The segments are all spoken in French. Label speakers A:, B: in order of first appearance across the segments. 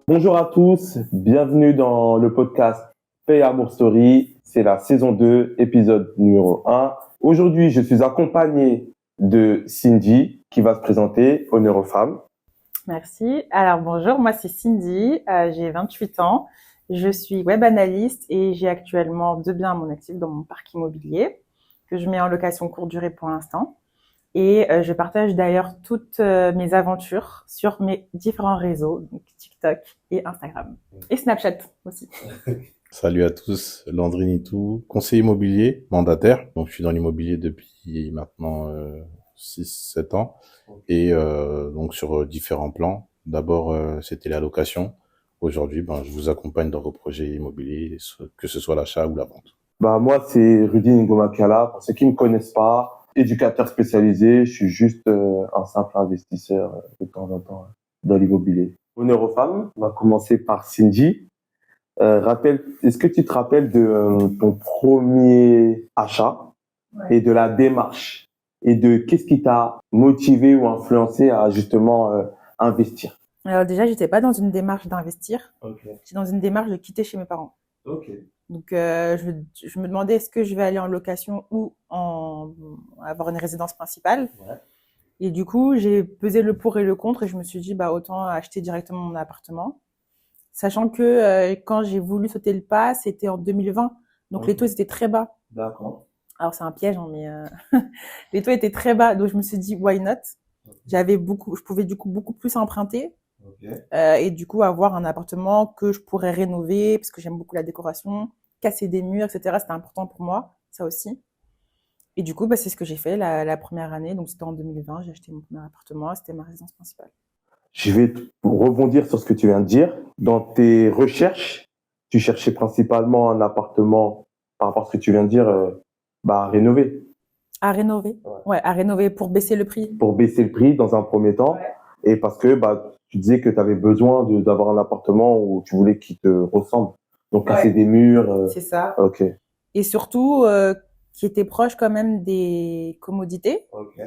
A: Bonjour à tous, bienvenue dans le podcast Paix Amour Story. C'est la saison 2, épisode numéro 1. Aujourd'hui, je suis accompagné de Cindy qui va se présenter, honneur aux femmes.
B: Merci. Alors bonjour, moi c'est Cindy, j'ai 28 ans, je suis web analyste et j'ai actuellement 2 biens à mon actif dans mon parc immobilier que je mets en location courte durée pour l'instant. Et je partage d'ailleurs toutes mes aventures sur mes différents réseaux, donc TikTok et Instagram. Et Snapchat aussi.
C: Salut à tous, Landry Nitou, conseiller immobilier, mandataire. Donc je suis dans l'immobilier depuis maintenant 6-7 ans et donc sur différents plans. D'abord c'était la location. Aujourd'hui, je vous accompagne dans vos projets immobiliers, que ce soit l'achat ou la vente.
A: Moi, c'est Rudy Ngomakala. Pour ceux qui ne me connaissent pas, éducateur spécialisé, je suis juste un simple investisseur de temps en temps dans l'immobilier. Honneur aux femmes, on va commencer par Cindy. Est-ce que tu te rappelles de ton premier achat et de la démarche et de qu'est-ce qui t'a motivé ou influencé à justement investir?
B: Alors déjà, j'étais pas dans une démarche d'investir,
A: Ok.
B: j'étais dans une démarche de quitter chez mes parents.
A: Ok.
B: Donc je me demandais est-ce que je vais aller en location ou avoir une résidence principale.
A: Ouais.
B: Et du coup, j'ai pesé le pour et le contre et je me suis dit autant acheter directement mon appartement. Sachant que quand j'ai voulu sauter le pas, c'était en 2020. Donc les taux étaient très bas.
A: D'accord.
B: Alors c'est un piège, mais les taux étaient très bas. Donc je me suis dit why not? Je pouvais du coup beaucoup plus emprunter
A: Ok.
B: et du coup avoir un appartement que je pourrais rénover parce que j'aime beaucoup la décoration, casser des murs, etc. C'était important pour moi, ça aussi. Et du coup, c'est ce que j'ai fait la première année. Donc c'était en 2020, j'ai acheté mon premier appartement, c'était ma résidence principale.
A: Je vais rebondir sur ce que tu viens de dire. Dans tes recherches, tu cherchais principalement un appartement par rapport à ce que tu viens de dire, à rénover.
B: À rénover. Ouais, à rénover pour baisser le prix.
A: Pour baisser le prix dans un premier temps. Ouais. Et parce que tu disais que tu avais besoin d'avoir un appartement où tu voulais qu'il te ressemble. Donc casser des murs.
B: C'est ça.
A: Ok.
B: Et surtout, qui était proche quand même des commodités.
A: Ok.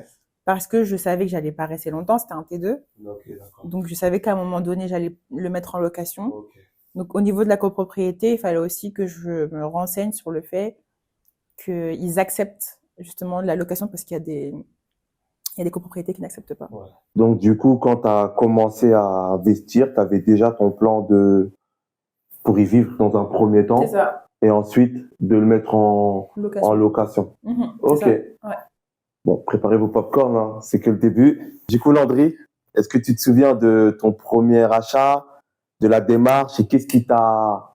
B: Parce que je savais que j'allais pas rester longtemps, c'était un T2.
A: Ok, d'accord.
B: Donc je savais qu'à un moment donné, j'allais le mettre en location.
A: Ok.
B: Donc au niveau de la copropriété, il fallait aussi que je me renseigne sur le fait qu'ils acceptent justement la location parce qu'il y a des copropriétés qui n'acceptent pas.
A: Ouais. Donc du coup, quand tu as commencé à investir, tu avais déjà ton plan pour y vivre dans un premier temps.
B: C'est ça.
A: Et ensuite de le mettre en location. Ok.
B: C'est ça. Ouais.
A: Bon, préparez vos popcorn, hein. C'est que le début. Du coup, Landry, est-ce que tu te souviens de ton premier achat, de la démarche et qu'est-ce qui t'a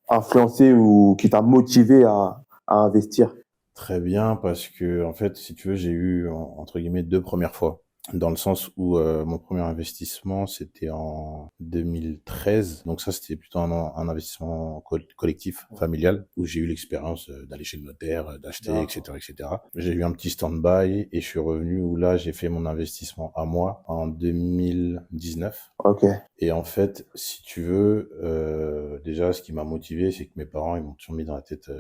A: influencé ou qui t'a motivé à investir?
C: Très bien, parce que en fait, si tu veux, j'ai eu entre guillemets 2 premières fois. Dans le sens où mon premier investissement, c'était en 2013. Donc ça, c'était plutôt un investissement collectif, familial, où j'ai eu l'expérience d'aller chez le notaire, d'acheter, etc., etc. J'ai eu un petit stand-by et je suis revenu où là, j'ai fait mon investissement à moi en 2019.
A: Ok.
C: Et en fait, si tu veux, déjà, ce qui m'a motivé, c'est que mes parents, ils m'ont toujours mis dans la tête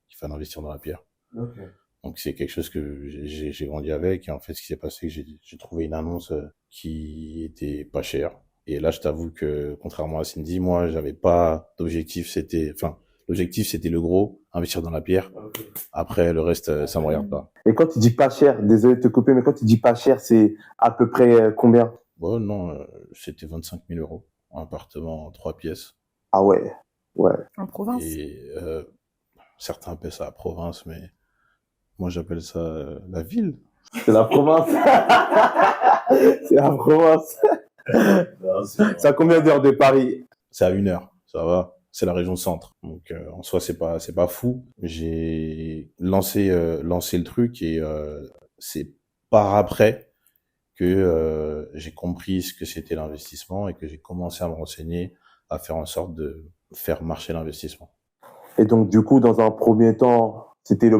C: qu'il fallait investir dans la pierre.
A: Ok.
C: Donc c'est quelque chose que j'ai grandi avec, et en fait ce qui s'est passé, j'ai trouvé une annonce qui était pas chère. Et là je t'avoue que contrairement à Cindy, moi j'avais pas d'objectif, l'objectif c'était le gros, investir dans la pierre.
A: Ok.
C: Après le reste ça me regarde pas.
A: Et quand tu dis pas cher, désolé de te couper, mais quand tu dis pas cher, c'est à peu près combien?
C: Bon non, c'était 25 000 euros, un appartement en 3 pièces.
A: Ah ouais, ouais.
B: En province.
C: Et certains appellent ça la province, mais moi j'appelle ça la ville.
A: C'est la province. C'est la province.
C: Non,
A: c'est à combien d'heures de Paris?
C: C'est à 1 heure, ça va. C'est la région centre. Donc en soi c'est pas fou. J'ai lancé le truc et c'est par après que j'ai compris ce que c'était l'investissement et que j'ai commencé à me renseigner, à faire en sorte de faire marcher l'investissement.
A: Et donc du coup, dans un premier temps, c'était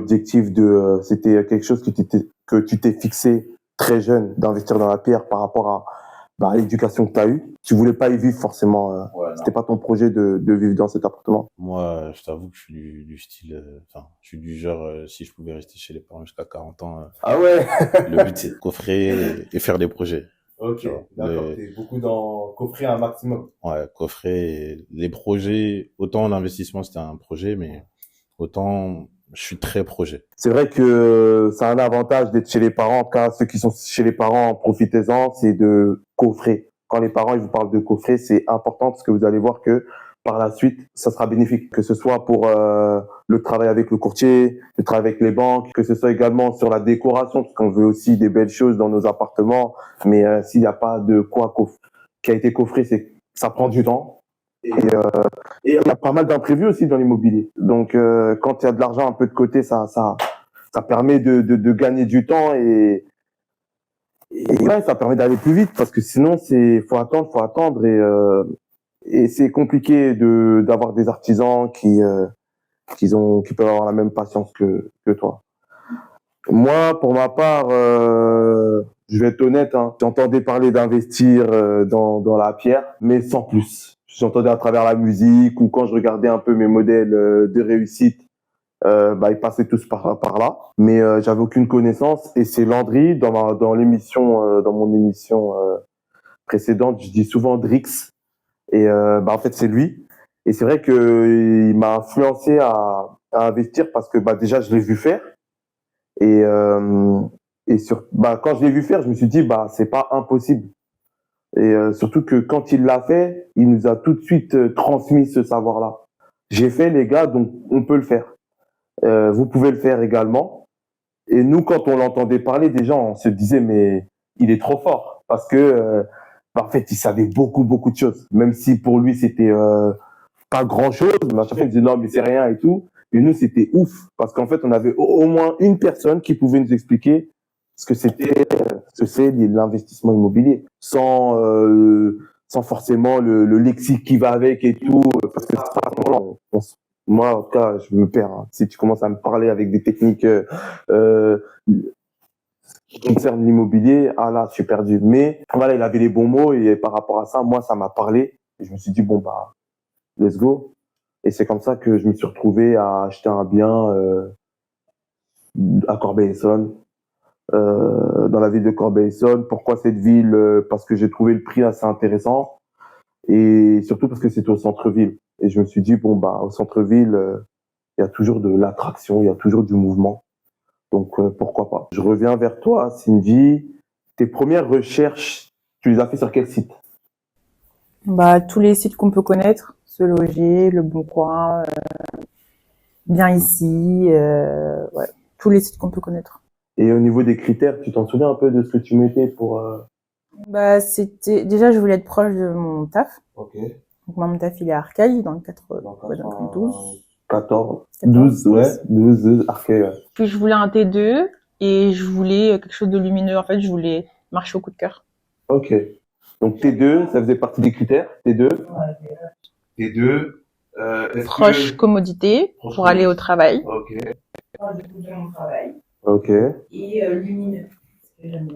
A: c'était quelque chose que tu t'es fixé très jeune d'investir dans la pierre par rapport à l'éducation que tu as eue. Tu voulais pas y vivre forcément. C'était pas ton projet de vivre dans cet appartement.
C: Moi, je t'avoue que je suis du style, je suis du genre, si je pouvais rester chez les parents jusqu'à 40 ans,
A: Ah ouais.
C: le but c'est de coffrer et faire des projets.
A: Ok,
C: Tu vois.
A: d'accord. T'es beaucoup dans coffrer un maximum.
C: Ouais, coffret, les projets, autant en investissement c'était un projet, mais autant je suis très projet.
A: C'est vrai que ça a un avantage d'être chez les parents. En tout cas, ceux qui sont chez les parents, profitez-en, c'est de coffrer. Quand les parents ils vous parlent de coffrer, c'est important parce que vous allez voir que par la suite, ça sera bénéfique. Que ce soit pour le travail avec le courtier, le travail avec les banques, que ce soit également sur la décoration, parce qu'on veut aussi des belles choses dans nos appartements. Mais s'il n'y a pas de quoi qui a été coffré, ça prend du temps. Et il y a pas mal d'imprévus aussi dans l'immobilier. Donc, quand il y a de l'argent un peu de côté, ça permet de gagner du temps et ouais, ça permet d'aller plus vite parce que sinon, faut attendre et c'est compliqué d'avoir des artisans qui peuvent avoir la même patience que toi. Moi, pour ma part, je vais être honnête, hein, j'entendais parler d'investir dans la pierre, mais sans plus. J'entendais à travers la musique ou quand je regardais un peu mes modèles de réussite, ils passaient tous par là, mais j'avais aucune connaissance. Et c'est Landry dans l'émission, dans mon émission précédente, je dis souvent Drix, et en fait c'est lui. Et c'est vrai que il m'a influencé à investir parce que déjà je l'ai vu faire. Et, quand je l'ai vu faire, je me suis dit, c'est pas impossible. Et surtout que quand il l'a fait, il nous a tout de suite transmis ce savoir-là. J'ai fait, les gars, donc on peut le faire. Vous pouvez le faire également. Et nous, quand on l'entendait parler, déjà, on se disait, mais il est trop fort. Parce que, en fait, il savait beaucoup, beaucoup de choses. Même si pour lui, c'était pas grand-chose, mais à chaque fois, il disait, non, mais c'est rien et tout. Et nous, c'était ouf, parce qu'en fait, on avait au moins une personne qui pouvait nous expliquer ce que c'est l'investissement immobilier, sans forcément le lexique qui va avec et tout, parce que moi, en tout cas, je me perds. Hein. Si tu commences à me parler avec des techniques qui concernent l'immobilier, là, je suis perdu. Mais voilà, il avait les bons mots et par rapport à ça, moi, ça m'a parlé. Et je me suis dit, let's go. Et c'est comme ça que je me suis retrouvé à acheter un bien à Corbeil-Essonnes, dans la ville de Corbeil-Essonnes. Pourquoi cette ville? Parce que j'ai trouvé le prix assez intéressant et surtout parce que c'était au centre-ville. Et je me suis dit, au centre-ville, il y a toujours de l'attraction, il y a toujours du mouvement. Donc, pourquoi pas? Je reviens vers toi, Cindy. Tes premières recherches, tu les as fait sur quel site?
B: Tous les sites qu'on peut connaître, Se Loger, Le Bon Coin, Bien Ici, ouais, tous les sites qu'on peut connaître.
A: Et au niveau des critères, tu t'en souviens un peu de ce que tu mettais pour...
B: Déjà, je voulais être proche de mon taf.
A: Ok.
B: Donc, moi, mon taf, il est à Arcueil, dans le 92.
A: 14, 12, ouais, 12, Arcueil, ouais.
B: Puis, je voulais un T2 et je voulais quelque chose de lumineux. En fait, je voulais marcher au coup de cœur.
A: Ok. Donc, T2, ça faisait partie des critères, T2. T2,
B: proche commodité pour aller au travail.
A: Ok.
B: Proche de mon travail.
A: Ok.
B: Et lumineux. Parce que j'aime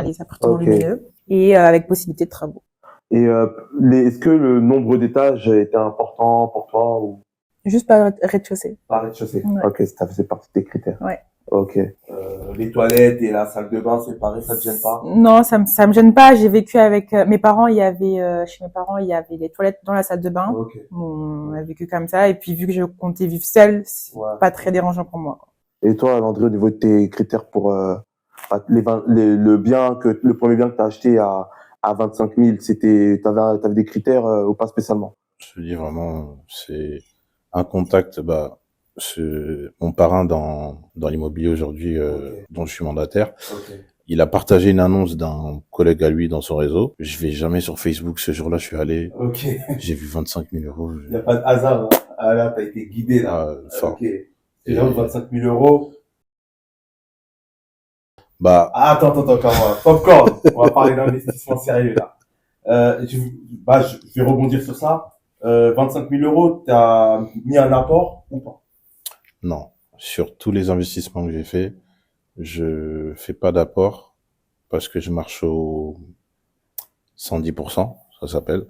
B: les appartements lumineux. Et avec possibilité de travaux.
A: Et est-ce que le nombre d'étages était important pour toi ou...
B: Juste par rez-de-chaussée.
A: Par rez-de-chaussée. Ouais. Ok, ça faisait partie des critères.
B: Ouais.
A: Ok. Les toilettes et la salle de bain séparées, ça te gêne pas?
B: Non, ça me gêne pas. J'ai vécu avec mes parents. Chez mes parents, il y avait les toilettes dans la salle de bain.
A: Okay.
B: On a vécu comme ça. Et puis vu que je comptais vivre seule, c'est pas très dérangeant pour moi.
A: Et toi, André, au niveau de tes critères pour le premier bien que t'as acheté à 25 000, t'avais des critères ou pas spécialement?
C: Je te dis vraiment, c'est un contact, mon parrain dans l'immobilier aujourd'hui, dont je suis mandataire. Okay. Il a partagé une annonce d'un collègue à lui dans son réseau. Je vais jamais sur Facebook. Ce jour-là, je suis allé. Ok. J'ai vu 25 000 euros.
A: Il n'y a pas de hasard. Hein. Ah là, t'as été guidé là.
C: Fort.
A: Ok. Et là, 25 000 euros. Attends, calme-moi. Popcorn. On va parler d'investissement sérieux là. Je vais rebondir sur ça. 25 000 euros, t'as mis un apport ou pas?
C: Non. Sur tous les investissements que j'ai faits, je fais pas d'apport parce que je marche au 110%, ça s'appelle.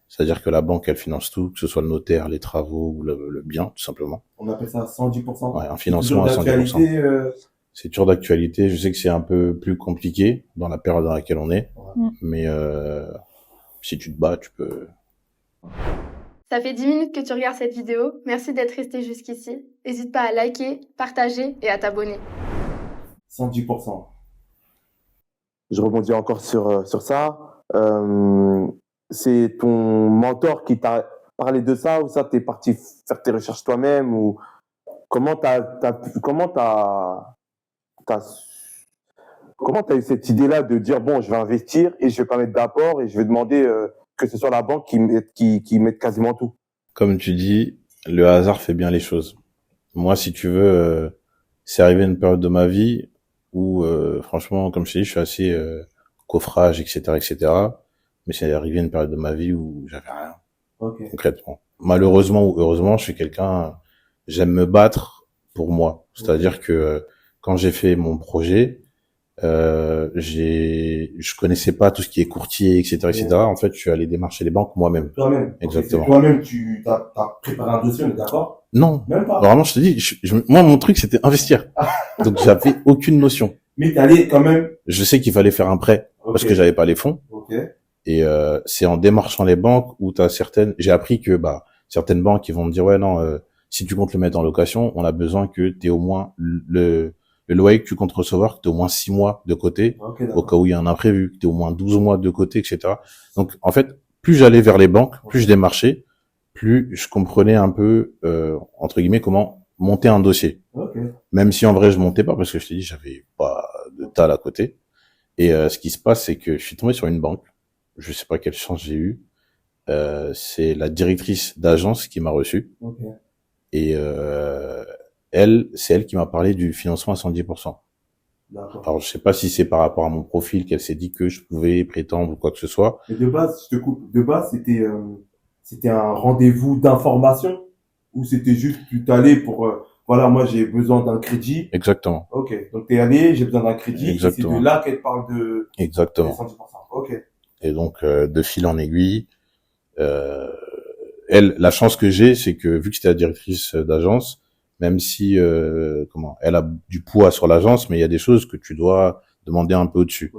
C: C'est-à-dire que la banque, elle finance tout, que ce soit le notaire, les travaux ou le bien, tout simplement.
A: On appelle ça 110%?
C: Ouais, un financement à 110%. c'est toujours d'actualité. Je sais que c'est un peu plus compliqué dans la période dans laquelle on est, mais si tu te bats, tu peux.
D: Ça fait 10 minutes que tu regardes cette vidéo. Merci d'être resté jusqu'ici. N'hésite pas à liker, partager et à t'abonner.
A: 110%. Je rebondis encore sur ça. C'est ton mentor qui t'a parlé de ça ou ça, t'es parti faire tes recherches toi-même ou comment t'as eu cette idée-là de dire bon, je vais investir et je vais pas mettre d'apport et je vais demander que ce soit la banque qui mette quasiment tout.
C: Comme tu dis, le hasard fait bien les choses. Moi, si tu veux, c'est arrivé une période de ma vie où, franchement, comme je t'ai dit, je suis assez coffrage, etc., etc. Mais c'est arrivé une période de ma vie où j'avais rien, concrètement. Malheureusement ou heureusement, je suis quelqu'un, j'aime me battre pour moi. C'est-à-dire que quand j'ai fait mon projet, je connaissais pas tout ce qui est courtier, etc., etc. En fait, je suis allé démarcher les banques moi-même.
A: Toi-même.
C: Exactement.
A: Toi-même, t'as préparé un dossier, on est d'accord?
C: Non.
A: Même pas.
C: Vraiment, je te dis, moi, mon truc, c'était investir. Donc, j'avais aucune notion.
A: Mais t'allais quand même.
C: Je sais qu'il fallait faire un prêt parce que j'avais pas les fonds. Et c'est en démarchant les banques où j'ai appris que certaines banques ils vont me dire ouais non, si tu comptes le mettre en location, on a besoin que tu aies au moins le loyer que tu comptes recevoir, que tu aies au moins 6 mois de côté, au cas où il y a un imprévu, que tu aies au moins 12 mois de côté, etc. Donc en fait, plus j'allais vers les banques, plus je démarchais, plus je comprenais un peu entre guillemets comment monter un dossier. Même si en vrai je montais pas parce que je t'ai dit j'avais pas de tal à côté. Et ce qui se passe, c'est que je suis tombé sur une banque. Je sais pas quelle chance j'ai eu. C'est la directrice d'agence qui m'a reçu. Et c'est elle qui m'a parlé du financement à 110%. Alors je sais pas si c'est par rapport à mon profil qu'elle s'est dit que je pouvais prétendre ou quoi que ce soit.
A: Mais de base, je te coupe. De base, c'était un rendez-vous d'information ou c'était juste tu t'allais pour voilà, moi j'ai besoin d'un crédit.
C: Exactement.
A: Ok. Donc t'es allé, j'ai besoin d'un crédit.
C: Exactement.
A: Et c'est de là qu'elle parle de.
C: Exactement.
A: 110%. Ok.
C: Et donc de fil en aiguille, elle, la chance que j'ai, c'est que vu que c'était la directrice d'agence, même si elle a du poids sur l'agence, mais il y a des choses que tu dois demander un peu au-dessus.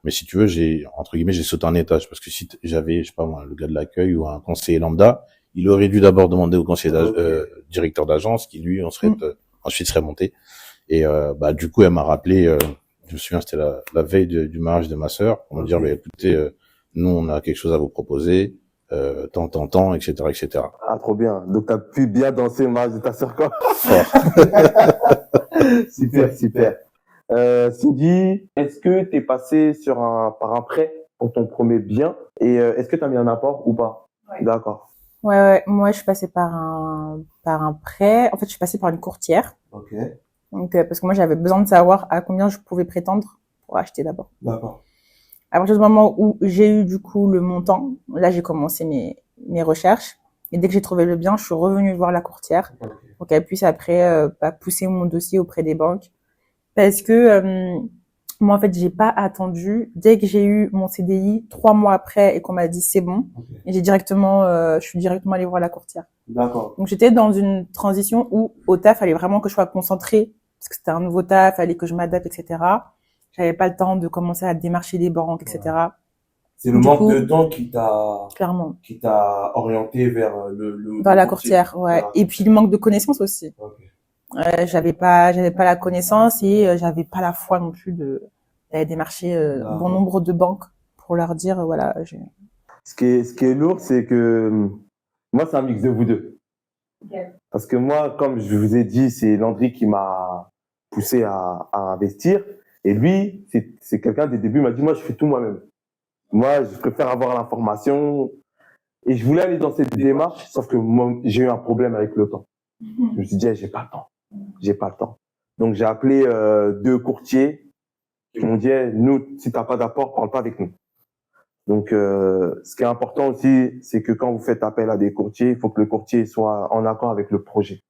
C: Mais si tu veux, j'ai sauté un étage parce que si j'avais, je sais pas moi, le gars de l'accueil ou un conseiller lambda, il aurait dû d'abord demander au conseiller directeur d'agence qui lui ensuite serait monté. Et du coup, elle m'a rappelé, je me souviens, c'était la veille du mariage de ma sœur, pour me dire écoutez, nous on a quelque chose à vous proposer. Tant, etc., etc.
A: Ah, trop bien. Donc, t'as pu bien danser le mariage de ta sœur, quoi.
C: Fort.
A: Super. Cindy, est-ce que t'es passé par un prêt pour ton premier bien et est-ce que t'as mis un apport ou pas?
B: Ouais.
A: D'accord.
B: Ouais. Moi, je suis passée par un prêt. En fait, je suis passée par une courtière.
A: Ok.
B: Donc, parce que moi, j'avais besoin de savoir à combien je pouvais prétendre pour acheter d'abord.
A: D'accord.
B: À partir du moment où j'ai eu du coup le montant, là j'ai commencé mes recherches et dès que j'ai trouvé le bien, je suis revenue voir la courtière pour qu'elle puisse après pousser mon dossier auprès des banques parce que moi en fait j'ai pas attendu dès que j'ai eu mon CDI 3 mois après et qu'on m'a dit c'est bon et je suis directement allée voir la courtière.
A: D'accord.
B: Donc j'étais dans une transition où au taf fallait vraiment que je sois concentrée parce que c'était un nouveau taf, fallait que je m'adapte, etc. J'avais pas le temps de commencer à démarcher des banques, etc.
A: Ouais. C'est le manque de temps qui t'a orienté vers
B: vers la courtière, ouais. Voilà. Et puis le manque de connaissances aussi. J'avais pas la connaissance et j'avais pas la foi non plus d'aller démarcher bon nombre de banques pour leur dire voilà.
A: Ce qui est lourd, c'est que moi c'est un mix de vous deux. Parce que moi, comme je vous ai dit, c'est Landry qui m'a poussé à investir. Et lui, c'est quelqu'un des débuts, il m'a dit, moi, je fais tout moi-même. Moi, je préfère avoir l'information. Et je voulais aller dans cette démarche, sauf que moi, j'ai eu un problème avec le temps. Je me suis dit, j'ai pas le temps. Donc, j'ai appelé 2 courtiers qui m'ont dit, nous, si t'as pas d'apport, parle pas avec nous. Donc, ce qui est important aussi, c'est que quand vous faites appel à des courtiers, il faut que le courtier soit en accord avec le projet.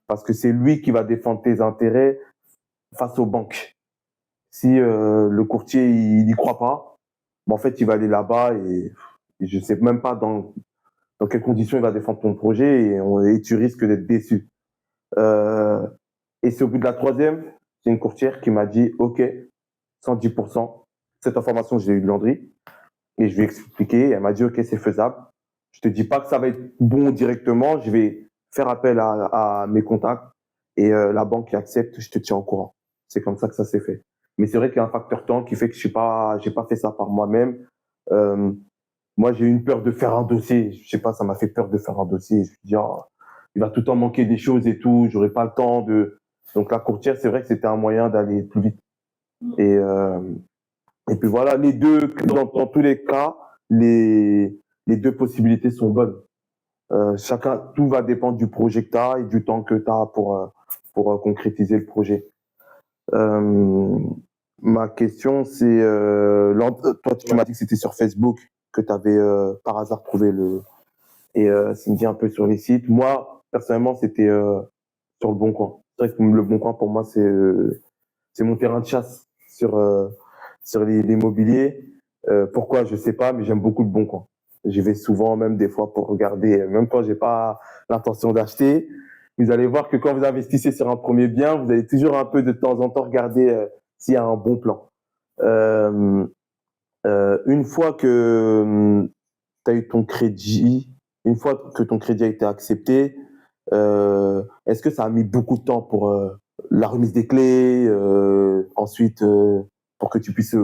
A: Parce que c'est lui qui va défendre tes intérêts face aux banques. Si le courtier il n'y croit pas, en fait il va aller là-bas et je sais même pas dans quelles conditions il va défendre ton projet et tu risques d'être déçu. Et c'est au bout de la 3e c'est une courtière qui m'a dit, OK, 110%. Cette information, je l'ai eu de Landry. Et je lui ai expliqué. Elle m'a dit, OK, c'est faisable. Je te dis pas que ça va être bon directement. Je vais faire appel à mes contacts. Et la banque qui accepte, je te tiens au courant. C'est comme ça que ça s'est fait. Mais c'est vrai qu'il y a un facteur temps qui fait que j'ai pas fait ça par moi-même. Moi, j'ai eu une peur de faire un dossier. Je sais pas, ça m'a fait peur de faire un dossier. Je me dis, oh, il va tout le temps manquer des choses et tout. J'aurai pas le temps de. Donc la courtière, c'est vrai que c'était un moyen d'aller plus vite. Et puis voilà, les deux, dans tous les cas, les deux possibilités sont bonnes. Tout va dépendre du projet que tu as et du temps que tu as pour concrétiser le projet. Ma question, c'est, toi, tu m'as dit que c'était sur Facebook que tu avais par hasard trouvé et ça me dit un peu sur les sites. Moi, personnellement, c'était sur Le Bon Coin. C'est vrai que Le Bon Coin, pour moi, c'est mon terrain de chasse sur l'immobilier. Pourquoi, je sais pas, mais j'aime beaucoup Le Bon Coin. J'y vais souvent, même des fois pour regarder, même quand j'ai pas l'intention d'acheter. Vous allez voir que quand vous investissez sur un premier bien, vous allez toujours un peu de temps en temps regarder s'il y a un bon plan. Une fois que tu as eu ton crédit, une fois que ton crédit a été accepté, est-ce que ça a mis beaucoup de temps pour la remise des clés, ensuite pour que tu puisses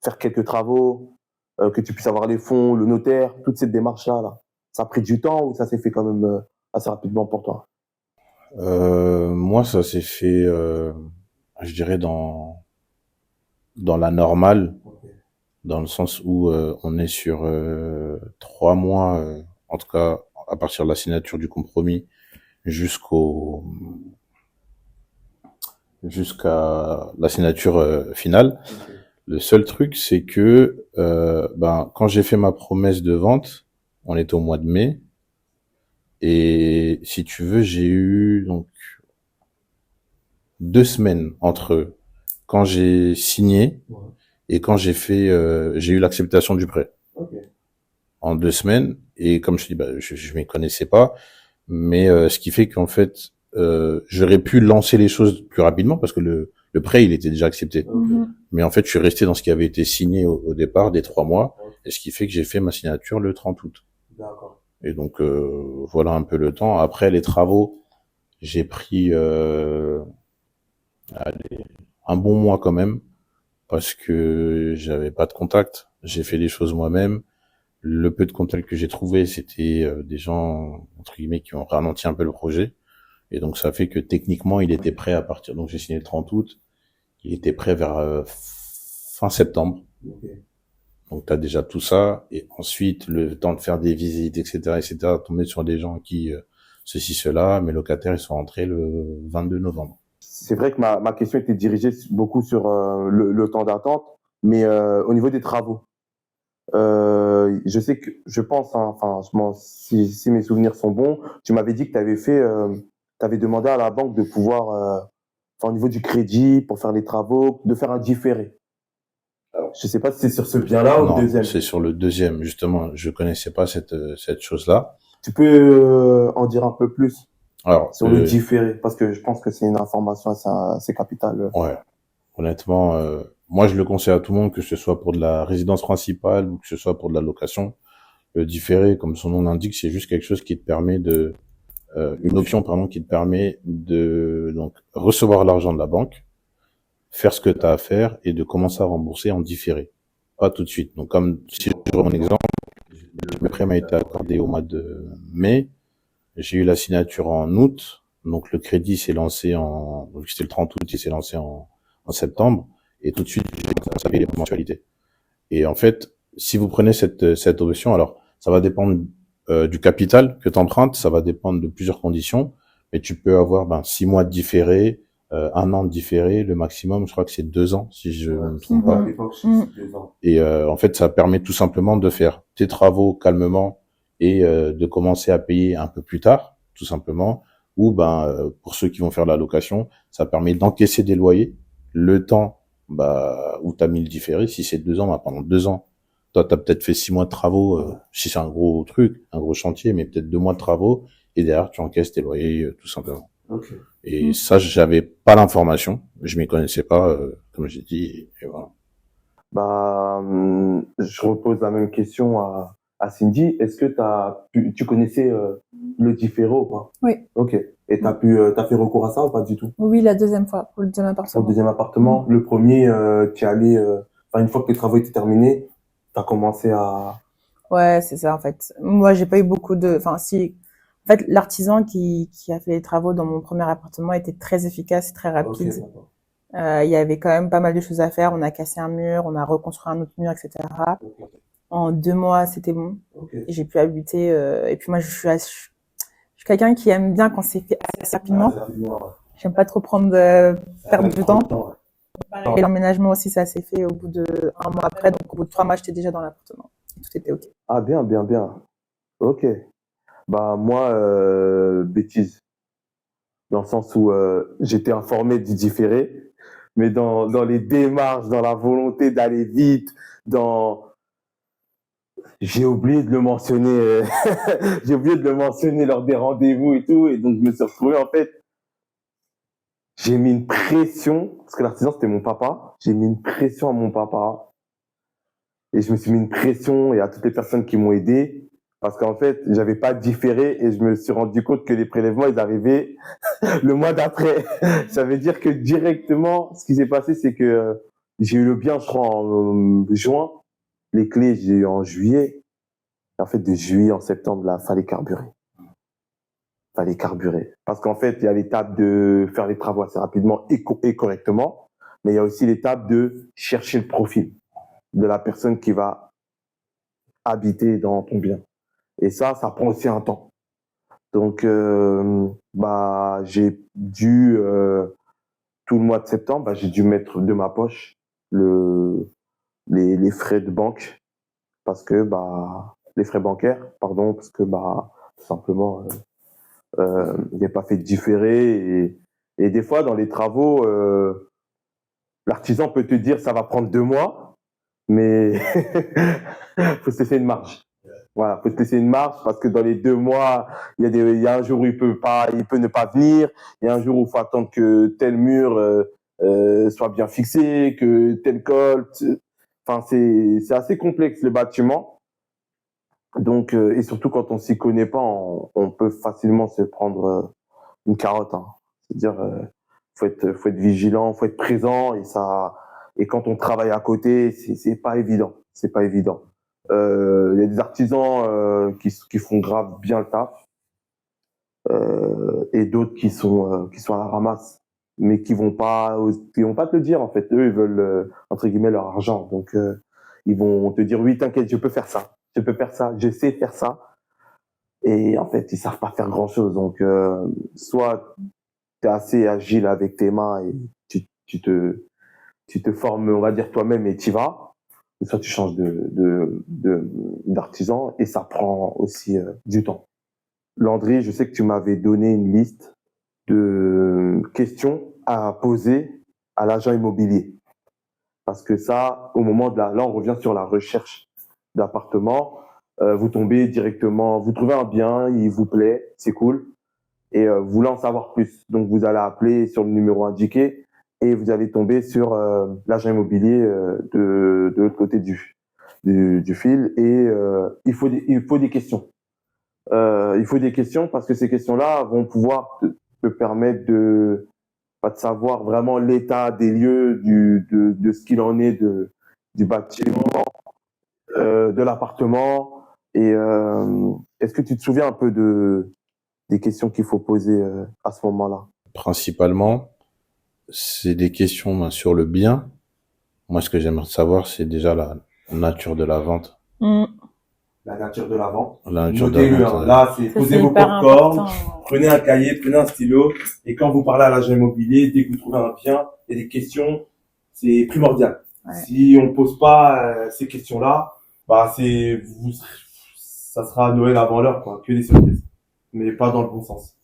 A: faire quelques travaux, que tu puisses avoir les fonds, le notaire, toute cette démarche-là, là. Ça a pris du temps ou ça s'est fait quand même assez rapidement pour toi?
C: Moi, ça s'est fait, je dirais, dans la normale, dans le sens où on est sur 3 mois, en tout cas à partir de la signature du compromis jusqu'à la signature finale. Okay. Le seul truc, c'est que quand j'ai fait ma promesse de vente, on était au mois de mai, et si tu veux, j'ai eu donc 2 semaines entre quand j'ai signé et quand j'ai eu l'acceptation du prêt. Okay. En 2 semaines, et comme je te dis, je m'y connaissais pas, mais ce qui fait qu'en fait, j'aurais pu lancer les choses plus rapidement parce que le prêt, il était déjà accepté. Okay. Mais en fait, je suis resté dans ce qui avait été signé au départ des 3 mois, et ce qui fait que j'ai fait ma signature le 30 août. D'accord. Et donc, voilà un peu le temps. Après, les travaux, j'ai pris un bon mois quand même, parce que j'avais pas de contact. J'ai fait les choses moi-même. Le peu de contact que j'ai trouvé, c'était des gens, entre guillemets, qui ont ralenti un peu le projet. Et donc, ça fait que techniquement, il était prêt à partir. Donc, j'ai signé le 30 août. Il était prêt vers fin septembre. Okay. Donc, tu as déjà tout ça. Et ensuite, le temps de faire des visites, etc., tomber sur des gens qui, ceci, cela. Mes locataires, ils sont rentrés le 22 novembre.
A: C'est vrai que ma question était dirigée beaucoup sur le temps d'attente, mais au niveau des travaux. Je sais que, je pense, hein, si mes souvenirs sont bons, tu m'avais dit que tu avais demandé à la banque de pouvoir, au niveau du crédit, pour faire les travaux, de faire un différé. Alors, je sais pas si c'est sur ce bien-là ou le deuxième.
C: C'est sur le deuxième, justement. Je connaissais pas cette chose-là.
A: Tu peux en dire un peu plus?
C: Alors,
A: sur le différé, parce que je pense que c'est une information assez capitale.
C: Ouais. Honnêtement, moi, je le conseille à tout le monde, que ce soit pour de la résidence principale ou que ce soit pour de la location. Le différé, comme son nom l'indique, c'est juste quelque chose qui te permet une option, pardon, qui te permet de, donc, recevoir l'argent de la banque, faire ce que tu as à faire et de commencer à rembourser en différé. Pas tout de suite. Donc, comme, si je prends mon exemple, le prêt m'a été accordé au mois de mai. J'ai eu la signature en août. Donc, le crédit s'est lancé donc c'était le 30 août, il s'est lancé en septembre, et tout de suite, j'ai commencé à payer les mensualités. Et en fait, si vous prenez cette option, alors, ça va dépendre du capital que tu empruntes, ça va dépendre de plusieurs conditions, mais tu peux avoir 6 mois de différé, 1 an de différé, le maximum, je crois que c'est 2 ans, si je ne me trompe pas. Et en fait, ça permet tout simplement de faire tes travaux calmement et de commencer à payer un peu plus tard, tout simplement, ou pour ceux qui vont faire la location, ça permet d'encaisser des loyers le temps où tu as mis le différé. Si c'est 2 ans, pendant 2 ans, toi tu as peut-être fait 6 mois de travaux, si c'est un gros truc, un gros chantier, mais peut-être 2 mois de travaux, et derrière tu encaisses tes loyers tout simplement.
A: Ok.
C: Et ça, j'avais pas l'information. Je m'y connaissais pas, comme j'ai dit. Et voilà.
A: Je repose la même question à Cindy. Est-ce que tu connaissais le différé ou pas?
E: Oui.
A: Ok. Et t'as fait recours à ça ou pas du tout?
E: Oui, la deuxième fois, pour le deuxième
A: Pour le
E: appartement.
A: deuxième appartement, le premier, tu es allé, une fois que les travaux étaient terminés, t'as commencé à...
E: Ouais, c'est ça, en fait. Moi, j'ai pas eu beaucoup si. En fait, l'artisan qui a fait les travaux dans mon premier appartement était très efficace et très rapide.
A: Ok, d'accord.
E: Il y avait quand même pas mal de choses à faire. On a cassé un mur, on a reconstruit un autre mur, etc.
A: Ok.
E: En 2 mois, c'était bon.
A: Ok.
E: Et j'ai pu habiter. Et puis moi, je suis quelqu'un qui aime bien quand c'est fait assez rapidement.
A: Assez rapidement, ouais.
E: J'aime pas trop perdre du temps.
A: Ouais.
E: Et l'emménagement aussi, ça s'est fait au bout de 1 mois après. Donc au bout de 3 mois, j'étais déjà dans l'appartement. Et tout était ok.
A: Ah, bien, bien, bien. Ok. Moi, bêtise. Dans le sens où j'étais informé du différé, mais dans les démarches, dans la volonté d'aller vite, j'ai oublié de le mentionner, j'ai oublié de le mentionner lors des rendez-vous et tout, et donc je me suis retrouvé, en fait, j'ai mis une pression, parce que l'artisan c'était mon papa, j'ai mis une pression à mon papa, et je me suis mis une pression et à toutes les personnes qui m'ont aidé, parce qu'en fait, j'avais pas différé et je me suis rendu compte que les prélèvements, ils arrivaient le mois d'après. Ça veut dire que directement, ce qui s'est passé, c'est que j'ai eu le bien, je crois, en juin. Les clés, j'ai eu en juillet. Et en fait, de juillet en septembre, là, fallait carburer. Fallait carburer. Parce qu'en fait, il y a l'étape de faire les travaux assez rapidement et correctement, mais il y a aussi l'étape de chercher le profil de la personne qui va habiter dans ton bien. Et ça prend aussi un temps. Donc, j'ai dû, tout le mois de septembre, j'ai dû mettre de ma poche les frais de banque, parce que, les frais bancaires, pardon, parce que, tout simplement, il n'y a pas fait de différé. Et des fois, dans les travaux, l'artisan peut te dire ça va prendre 2 mois, mais faut se laisser une marge. Voilà, faut se laisser une marge parce que dans les 2 mois, il y a un jour où il peut ne pas venir. Il y a un jour où il faut attendre que tel mur soit bien fixé, que tel col. Enfin, c'est assez complexe le bâtiment. Donc, et surtout quand on s'y connaît pas, on peut facilement se prendre une carotte. Hein. C'est-à-dire, faut être vigilant, faut être présent et quand on travaille à côté, c'est pas évident. C'est pas évident. Il y a des artisans qui font grave bien le taf et d'autres qui sont à la ramasse, mais qui vont pas te le dire en fait. Eux, ils veulent entre guillemets leur argent, donc ils vont te dire oui, t'inquiète, je peux faire ça, je sais faire ça, et en fait ils savent pas faire grand chose. Donc soit t'es assez agile avec tes mains et tu te formes, on va dire toi-même et t'y vas. Soit tu changes d'artisan et ça prend aussi du temps. Landry, je sais que tu m'avais donné une liste de questions à poser à l'agent immobilier. Parce que ça, au moment là, on revient sur la recherche d'appartement. Vous tombez directement, vous trouvez un bien, il vous plaît, c'est cool, et vous voulez en savoir plus. Donc vous allez appeler sur le numéro indiqué et vous allez tomber sur l'agent immobilier de l'autre côté du fil, et il faut des questions. Il faut des questions parce que ces questions-là vont pouvoir te permettre de savoir vraiment l'état des lieux de ce qu'il en est du bâtiment, de l'appartement. Et est-ce que tu te souviens un peu des questions qu'il faut poser à ce moment-là?
C: Principalement, c'est des questions sur le bien. Moi, ce que j'aimerais savoir, c'est déjà la nature de la vente.
A: La nature de la vente.
C: La nature de
A: Notez-le,
C: la vente.
A: là, c'est posez vos popcorn, prenez un cahier, prenez un stylo, et quand vous parlez à l'agent immobilier, dès que vous trouvez un bien, il y a des questions, c'est primordial.
E: Ouais.
A: Si on pose pas ces questions-là, ça sera Noël avant l'heure, quoi, que des surprises. Mais pas dans le bon sens.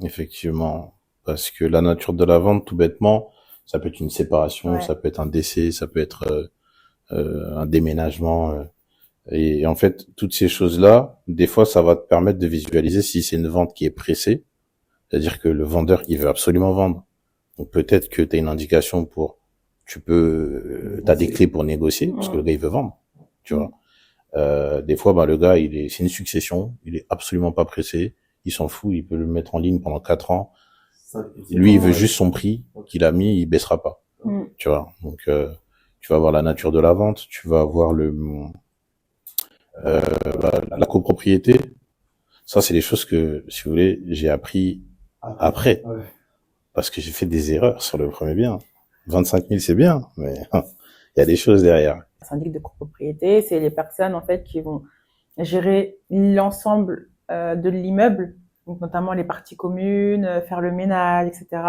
C: Effectivement. Parce que la nature de la vente, tout bêtement, ça peut être une séparation,
E: Ouais.
C: ça peut être un décès, ça peut être un déménagement. Et en fait, toutes ces choses-là, des fois, ça va te permettre de visualiser si c'est une vente qui est pressée C'est-à-dire que le vendeur, il veut absolument vendre. Donc peut-être que tu as une indication t'as des clés pour négocier, parce que le gars, il veut vendre, tu vois. Des fois, le gars, c'est une succession, il est absolument pas pressé, il s'en fout, il peut le mettre en ligne pendant 4 ans. Lui, il veut juste son prix qu'il a mis, il baissera pas, tu vois. Donc, tu vas voir la nature de la vente, tu vas voir la copropriété. Ça, c'est des choses que, si vous voulez, j'ai appris après.
A: Ouais.
C: Parce que j'ai fait des erreurs sur le premier bien. 25 000, c'est bien, mais il y a des choses derrière.
E: Syndic de copropriété, c'est les personnes en fait qui vont gérer l'ensemble de l'immeuble, donc notamment les parties communes, faire le ménage, etc.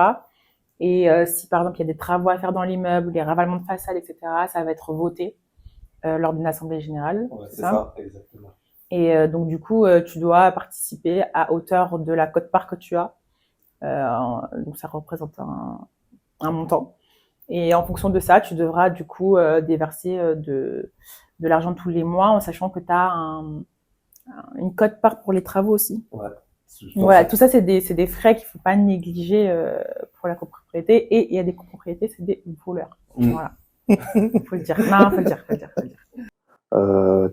E: Et si par exemple il y a des travaux à faire dans l'immeuble, des ravalements de façade, etc., ça va être voté lors d'une assemblée générale.
A: Ouais, c'est ça, exactement.
E: Et donc du coup, tu dois participer à hauteur de la quote-part que tu as. Donc ça représente un montant. Et en fonction de ça, tu devras du coup déverser de l'argent tous les mois, en sachant que tu as une quote-part pour les travaux aussi.
A: Ouais.
E: Voilà, tout ça c'est des frais qu'il faut pas négliger pour la copropriété. Et il y a des copropriétés, c'est des voleurs. Voilà. Faut le dire. Non, faut le dire.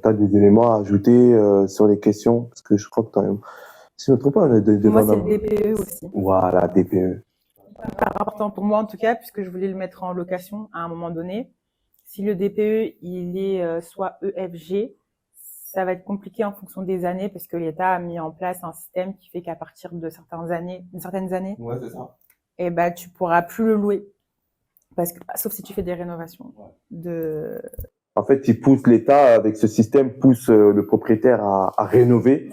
A: T'as des éléments à ajouter sur les questions, parce que je crois que si je ne me trompe pas, on a
E: Moi, c'est le DPE aussi.
A: Voilà, DPE.
E: Hyper important pour moi en tout cas, puisque je voulais le mettre en location à un moment donné. Si le DPE il est soit EFG, ça va être compliqué en fonction des années, parce que l'État a mis en place un système qui fait qu'à partir de certaines années,
A: Ouais, c'est ça.
E: et tu pourras plus le louer, parce que sauf si tu fais des rénovations.
A: En fait, l'État avec ce système pousse le propriétaire à rénover.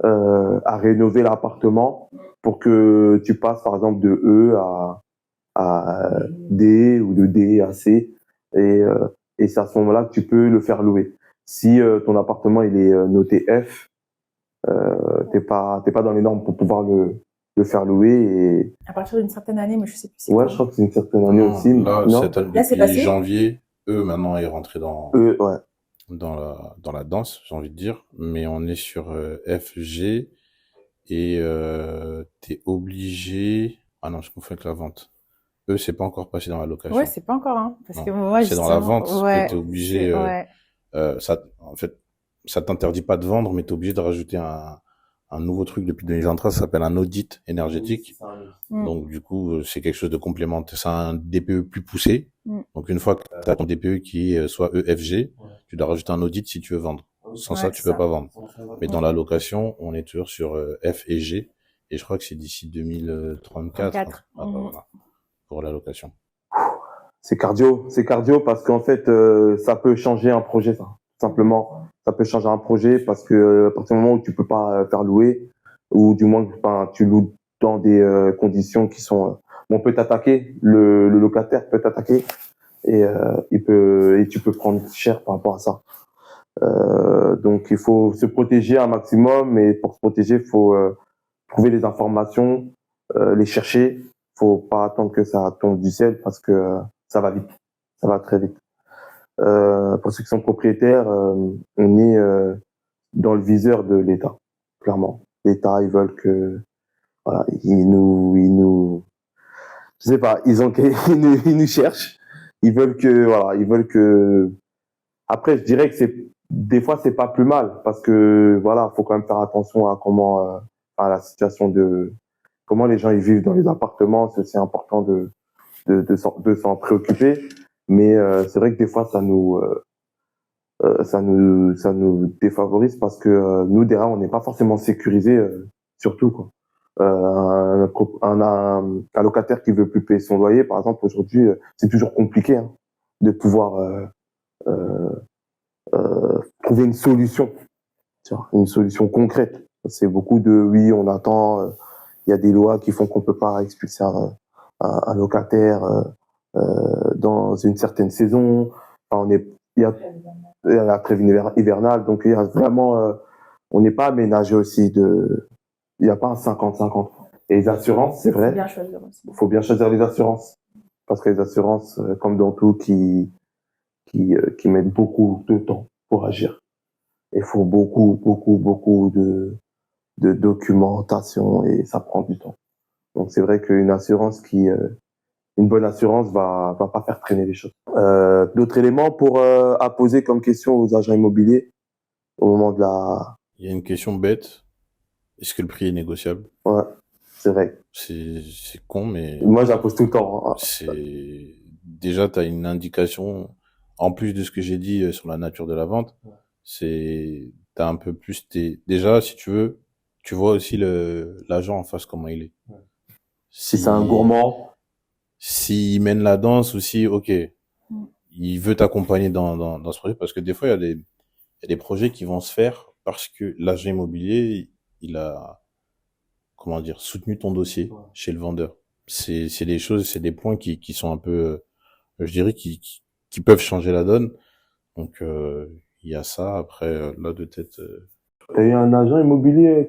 A: À rénover l'appartement pour que tu passes par exemple de E à D ou de D à C, et c'est à ce moment-là que tu peux le faire louer. Si ton appartement il est noté F, t'es pas dans les normes pour pouvoir le faire louer. Et
E: à partir d'une certaine année, mais je sais plus.
A: Ouais, je crois que c'est une certaine année aussi.
C: Là,
A: non,
E: c'est
C: depuis
E: passé.
C: janvier, maintenant est rentré dans
A: ouais.
C: dans la danse, j'ai envie de dire, mais on est sur FG, et t'es obligé. Ah non, je confonds avec la vente. C'est pas encore passé dans la location.
E: Ouais, c'est pas encore, hein, parce
C: Non.
E: que moi,
C: c'est dans la vente que t'es obligé. En fait, ça t'interdit pas de vendre, mais t'es obligé de rajouter un nouveau truc depuis 2023, ça s'appelle un audit énergétique. Donc du coup, c'est quelque chose de complémentaire, c'est un DPE plus poussé. Donc une fois que tu as ton DPE qui est soit EFG, tu dois rajouter un audit si tu veux vendre. Sans ça, tu peux pas vendre. Mais dans la location, on est toujours sur F et G, et je crois que c'est d'ici 2034 voilà, pour la location.
A: C'est cardio parce qu'en fait, ça peut changer un projet, ça. Simplement, ça peut changer un projet parce que à partir du moment où tu peux pas faire louer, ou du moins, tu loues dans des conditions qui sont, on peut t'attaquer, le locataire peut t'attaquer, et tu peux prendre cher par rapport à ça. Donc, il faut se protéger un maximum, et pour se protéger, il faut trouver les informations, les chercher. Faut pas attendre que ça tombe du ciel, parce que ça va vite, ça va très vite. Pour ceux qui sont propriétaires, on est dans le viseur de l'État, clairement. L'État, ils veulent que, voilà, ils nous, je sais pas, ils nous cherchent. Ils veulent que. Après, je dirais que des fois, c'est pas plus mal, parce que voilà, faut quand même faire attention à à la situation comment les gens ils vivent dans les appartements. C'est important de s'en préoccuper. Mais c'est vrai que des fois, ça nous défavorise, parce que nous, derrière, on n'est pas forcément sécurisé, surtout, quoi. Un locataire qui veut plus payer son loyer, par exemple, aujourd'hui, c'est toujours compliqué, hein, de pouvoir trouver une solution, une solution concrète. C'est beaucoup de oui, on attend, il y a des lois qui font qu'on peut pas expulser un locataire dans une certaine saison. Enfin, il y a la trêve hivernale, donc il y a vraiment, on n'est pas aménagé aussi il n'y a pas un 50-50. Et les assurances, c'est vrai, il faut bien choisir les assurances, parce que les assurances, comme dans tout, qui mettent beaucoup de temps pour agir. Il faut beaucoup de documentation, et ça prend du temps. Donc c'est vrai qu'une assurance une bonne assurance va pas faire traîner les choses. D'autres éléments à poser comme question aux agents immobiliers au moment de la...
C: Il y a une question bête. Est-ce que le prix est négociable?
A: Ouais, c'est vrai.
C: C'est con, mais
A: Moi, je la pose tout le temps, hein.
C: déjà, tu as une indication, en plus de ce que j'ai dit sur la nature de la vente, t'as un peu plus déjà, si tu veux, tu vois aussi l'agent en face, comment il est.
A: Si c'est un gourmand.
C: S'il mène la danse aussi, ok. Il veut t'accompagner dans ce projet, parce que des fois, il y a des projets qui vont se faire parce que l'agent immobilier, il a, comment dire, soutenu ton dossier chez le vendeur. C'est des points qui sont un peu, je dirais, qui peuvent changer la donne. Donc, il y a ça. Après, là, de tête.
A: T'as eu un agent immobilier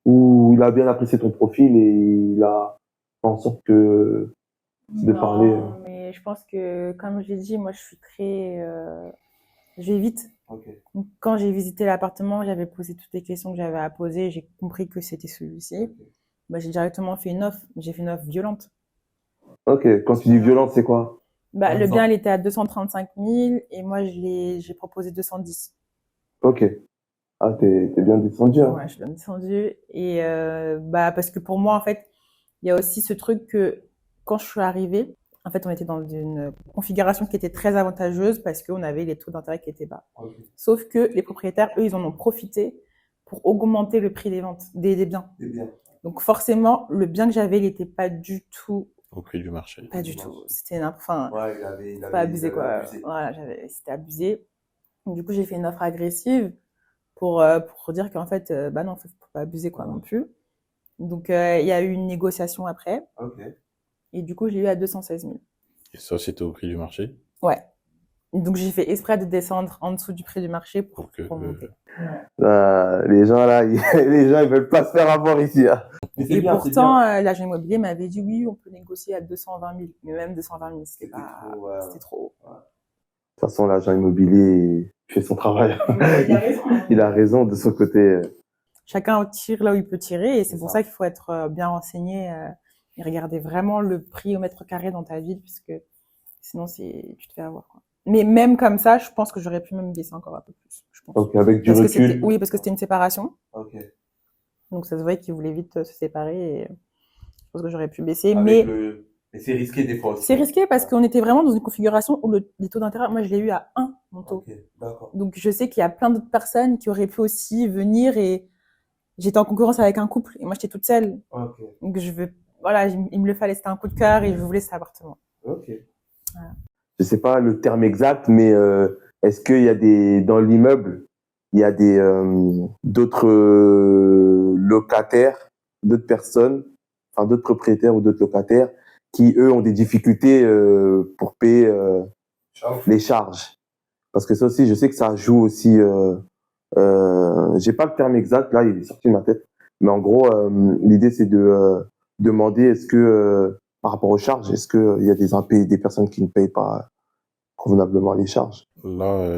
A: où il a bien apprécié ton profil et il a fait en sorte de parler.
E: Non, mais je pense que, comme je l'ai dit, moi, je suis je vais vite.
A: Okay.
E: Donc, quand j'ai visité l'appartement, j'avais posé toutes les questions que j'avais à poser, j'ai compris que c'était celui-ci. Bah, j'ai directement fait une offre. J'ai fait une offre violente.
A: Ok, quand tu dis violente, c'est quoi?
E: Bah, le bien, il était à 235 000 et moi, j'ai proposé 210.
A: Ok. Ah, t'es bien descendu, hein.
E: Ouais, je suis bien descendue. Et parce que pour moi, en fait, il y a aussi ce truc que quand je suis arrivée, en fait, on était dans une configuration qui était très avantageuse parce qu'on avait les taux d'intérêt qui étaient bas.
A: Okay.
E: Sauf que les propriétaires, eux, ils en ont profité pour augmenter le prix des ventes, des biens. Donc forcément, le bien que j'avais, il n'était pas du tout
C: au prix du marché.
E: Pas du tout. C'était enfin,
A: il
E: pas abusé, quoi.
A: Abusé.
E: Voilà, c'était abusé. Donc, du coup, j'ai fait une offre agressive pour dire qu'en fait, non, faut pas abuser, quoi, non plus. Donc, il y a eu une négociation après.
A: Okay.
E: Et du coup, je l'ai eu à 216 000.
C: Et ça, c'était au prix du marché?
E: Ouais. Donc, j'ai fait exprès de descendre en dessous du prix du marché pour monter.
A: Les gens, là, les gens, ils veulent pas se faire avoir ici, hein.
E: Et pourtant, l'agent immobilier m'avait dit oui, on peut négocier à 220 000. Mais même 220 000, c'était trop haut.
A: Ouais. De toute façon, l'agent immobilier, il fait son travail.
E: Il a raison.
A: Il a raison de son côté.
E: Chacun tire là où il peut tirer et c'est pour ça qu'il faut être bien renseigné et regarder vraiment le prix au mètre carré dans ta ville, puisque sinon tu te fais avoir, quoi. Mais même comme ça, je pense que j'aurais pu même baisser encore un peu plus, je pense.
A: Ok, avec du recul.
E: Oui, parce que c'était une séparation.
A: Ok.
E: Donc ça se voyait qu'ils voulaient vite se séparer et je pense que j'aurais pu baisser. Mais
A: c'est risqué des fois aussi.
E: C'est risqué parce qu'on était vraiment dans une configuration où les taux d'intérêt, moi je l'ai eu à 1, mon taux.
A: Okay, d'accord.
E: Donc je sais qu'il y a plein d'autres personnes qui auraient pu aussi venir et j'étais en concurrence avec un couple et moi j'étais toute seule.
A: Okay.
E: Donc il me le fallait, c'était un coup de cœur et je voulais cet appartement.
A: Ok. Voilà. Je sais pas le terme exact, mais est-ce qu'il y a dans l'immeuble, il y a d'autres locataires, d'autres personnes, enfin d'autres propriétaires ou d'autres locataires qui eux ont des difficultés pour payer les charges? Parce que ça aussi, je sais que ça joue aussi. J'ai pas le terme exact là, il est sorti de ma tête, mais en gros, l'idée c'est de demander est-ce que par rapport aux charges, est-ce qu'il y a des impayés, des personnes qui ne payent pas convenablement les charges?
C: Là,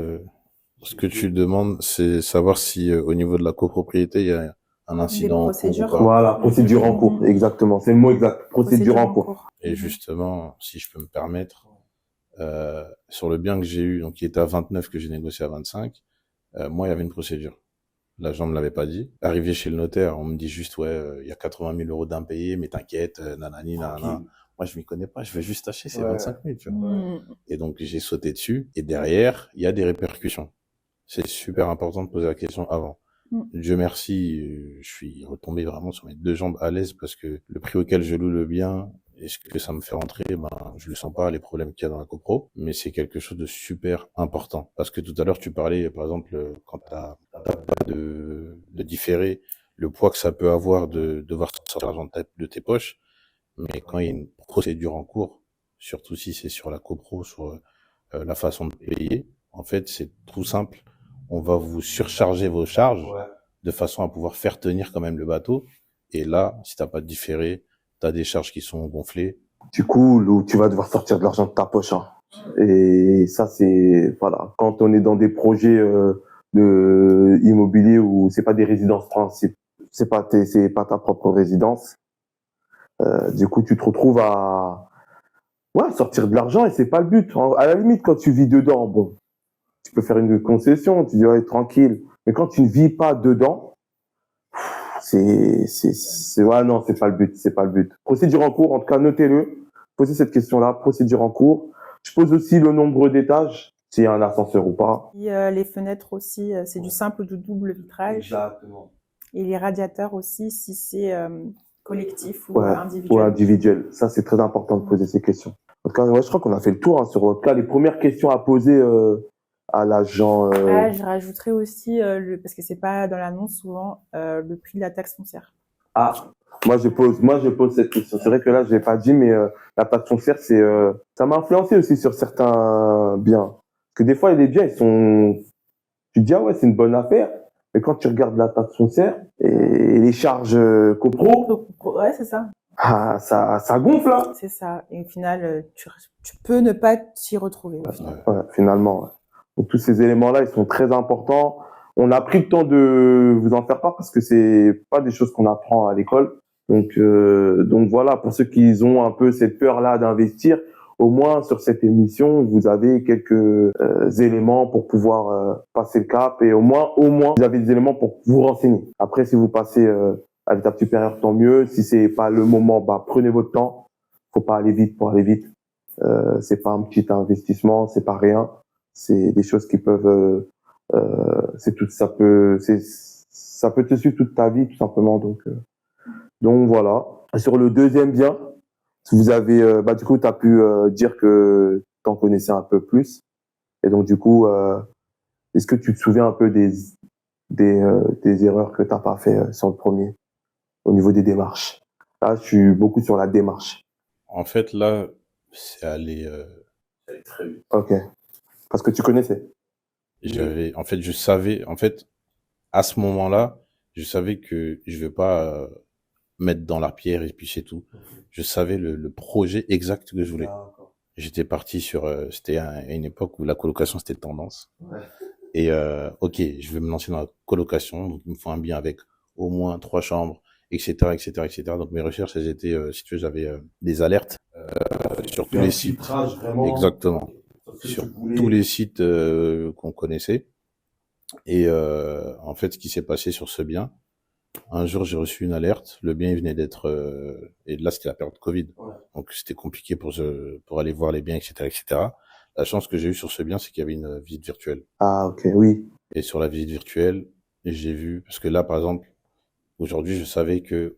C: ce que tu demandes, c'est savoir si au niveau de la copropriété, il y a un incident en cours ou pas.
A: Voilà, procédure en cours, exactement. C'est le mot exact, procédure en cours.
C: Et justement, si je peux me permettre, sur le bien que j'ai eu, donc qui était à 29, que j'ai négocié à 25, moi, il y avait une procédure. L'agent me l'avait pas dit. Arrivé chez le notaire, on me dit juste, il y a 80 000 euros d'impayés, mais t'inquiète, nanani, nanana. Moi, je m'y connais pas, je vais juste acheter ces 25 000, tu vois. Et donc, j'ai sauté dessus. Et derrière, il y a des répercussions. C'est super important de poser la question avant. Dieu merci, je suis retombé vraiment sur mes deux jambes à l'aise parce que le prix auquel je loue le bien, est-ce que ça me fait rentrer, je le sens pas, les problèmes qu'il y a dans la copro, mais c'est quelque chose de super important. Parce que tout à l'heure, tu parlais, par exemple, quand t'as pas de différé, le poids que ça peut avoir de devoir sortir l'argent de tes poches, mais quand il y a une procédure en cours, surtout si c'est sur la copro, sur la façon de payer, en fait, c'est tout simple. On va vous surcharger vos charges de façon à pouvoir faire tenir quand même le bateau. Et là, si t'as pas de différé, t'as des charges qui sont gonflées.
A: Tu coules ou tu vas devoir sortir de l'argent de ta poche, hein. Et ça, c'est, voilà. Quand on est dans des projets de immobilier où c'est pas des résidences principales, c'est pas ta propre résidence, Du coup, tu te retrouves à sortir de l'argent et c'est pas le but. À la limite, quand tu vis dedans, bon, tu peux faire une concession, tu dis ouais, tranquille. Mais quand tu ne vis pas dedans, ouais, non, c'est pas le but, c'est pas le but. Procédure en cours, en tout cas, notez-le. Posez cette question-là, procédure en cours. Je pose aussi le nombre d'étages, s'il y a un ascenseur ou pas.
B: Et les fenêtres aussi, c'est du simple ou du double vitrage.
A: Exactement.
B: Et les radiateurs aussi, si c'est collectif ou individuel.
A: Ou individuel. Ça, c'est très important de poser ces questions. En tout cas, ouais, je crois qu'on a fait le tour sur en tout cas, les premières questions à poser à l'agent.
B: Je rajouterais aussi, parce que c'est pas dans l'annonce souvent, le prix de la taxe foncière.
A: Ah, moi je pose cette question. C'est vrai que là, je l'ai pas dit, mais la taxe foncière, ça m'a influencé aussi sur certains biens. Parce que des fois, il y a des biens, tu te dis, ah ouais, c'est une bonne affaire. Mais quand tu regardes la taxe foncière et les charges copro,
B: Ouais, c'est ça.
A: ah, ça gonfle, hein.
B: C'est ça. Et au final, tu peux ne pas t'y retrouver. Au final.
A: Ouais, finalement. Ouais. Donc, tous ces éléments-là, ils sont très importants. On a pris le temps de vous en faire part parce que c'est pas des choses qu'on apprend à l'école. Donc voilà, pour ceux qui ont un peu cette peur-là d'investir, au moins sur cette émission, vous avez quelques éléments pour pouvoir passer le cap et au moins vous avez des éléments pour vous renseigner. Après, si vous passez à l'étape supérieure, tant mieux. Si c'est pas le moment, prenez votre temps. Faut pas aller vite pour aller vite. C'est pas un petit investissement, c'est pas rien. C'est des choses qui peuvent, ça peut te suivre toute ta vie tout simplement. Donc voilà. Sur le deuxième bien, vous avez, du coup, t'as pu dire que t'en connaissais un peu plus. Et donc du coup, est-ce que tu te souviens un peu des erreurs que t'as pas fait sur le premier au niveau des démarches? Là, je suis beaucoup sur la démarche.
C: En fait, là, c'est allé très vite.
A: Ok. Parce que tu connaissais.
C: Je savais, à ce moment-là, je savais que je vais pas mettre dans la pierre et puis c'est tout. Je savais le projet exact que je voulais. J'étais parti sur, c'était à une époque où la colocation c'était tendance. Ouais. Et ok, je vais me lancer dans la colocation, donc il me faut un bien avec au moins 3 chambres, etc., etc., etc. Donc mes recherches, elles étaient, si tu veux, j'avais des alertes sur tous les sites. Exactement. Sur tous les sites qu'on connaissait. Et en fait, ce qui s'est passé sur ce bien, un jour j'ai reçu une alerte. Le bien il venait d'être et là c'était la période Covid, ouais. Donc c'était compliqué pour aller voir les biens, etc., etc. La chance que j'ai eue sur ce bien, c'est qu'il y avait une visite virtuelle.
A: Ah ok, oui.
C: Et sur la visite virtuelle, j'ai vu parce que là, par exemple, aujourd'hui, je savais que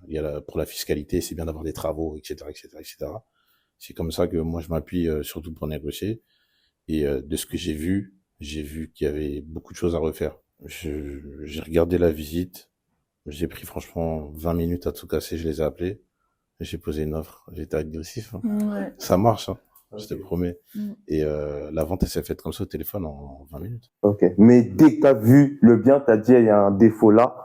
C: il y a pour la fiscalité, c'est bien d'avoir des travaux, etc., etc., etc. C'est comme ça que moi je m'appuie surtout pour négocier. Et de ce que j'ai vu qu'il y avait beaucoup de choses à refaire. J'ai regardé la visite, j'ai pris franchement 20 minutes à tout casser, je les ai appelés, j'ai posé une offre, j'étais agressif. Hein. Ouais. Ça marche, hein, okay. Je te promets. Et la vente, elle s'est faite comme ça au téléphone en 20 minutes.
A: Ok, mais dès que tu as vu le bien, tu as dit il y a un défaut là,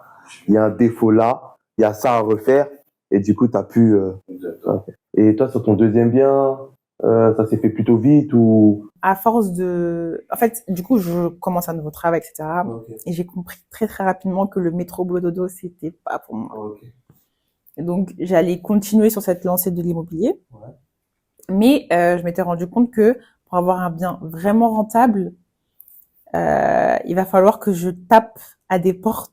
A: il y a ça à refaire, et du coup tu as pu... Okay. Et toi, sur ton deuxième bien, ça s'est fait plutôt vite ou...
B: À force de... En fait, du coup, je commence un nouveau travail, etc. Okay. Et j'ai compris très, très rapidement que le métro boulot dodo, c'était pas pour moi. Okay. Et donc, j'allais continuer sur cette lancée de l'immobilier. Ouais. Mais je m'étais rendu compte que pour avoir un bien vraiment rentable, il va falloir que je tape à des portes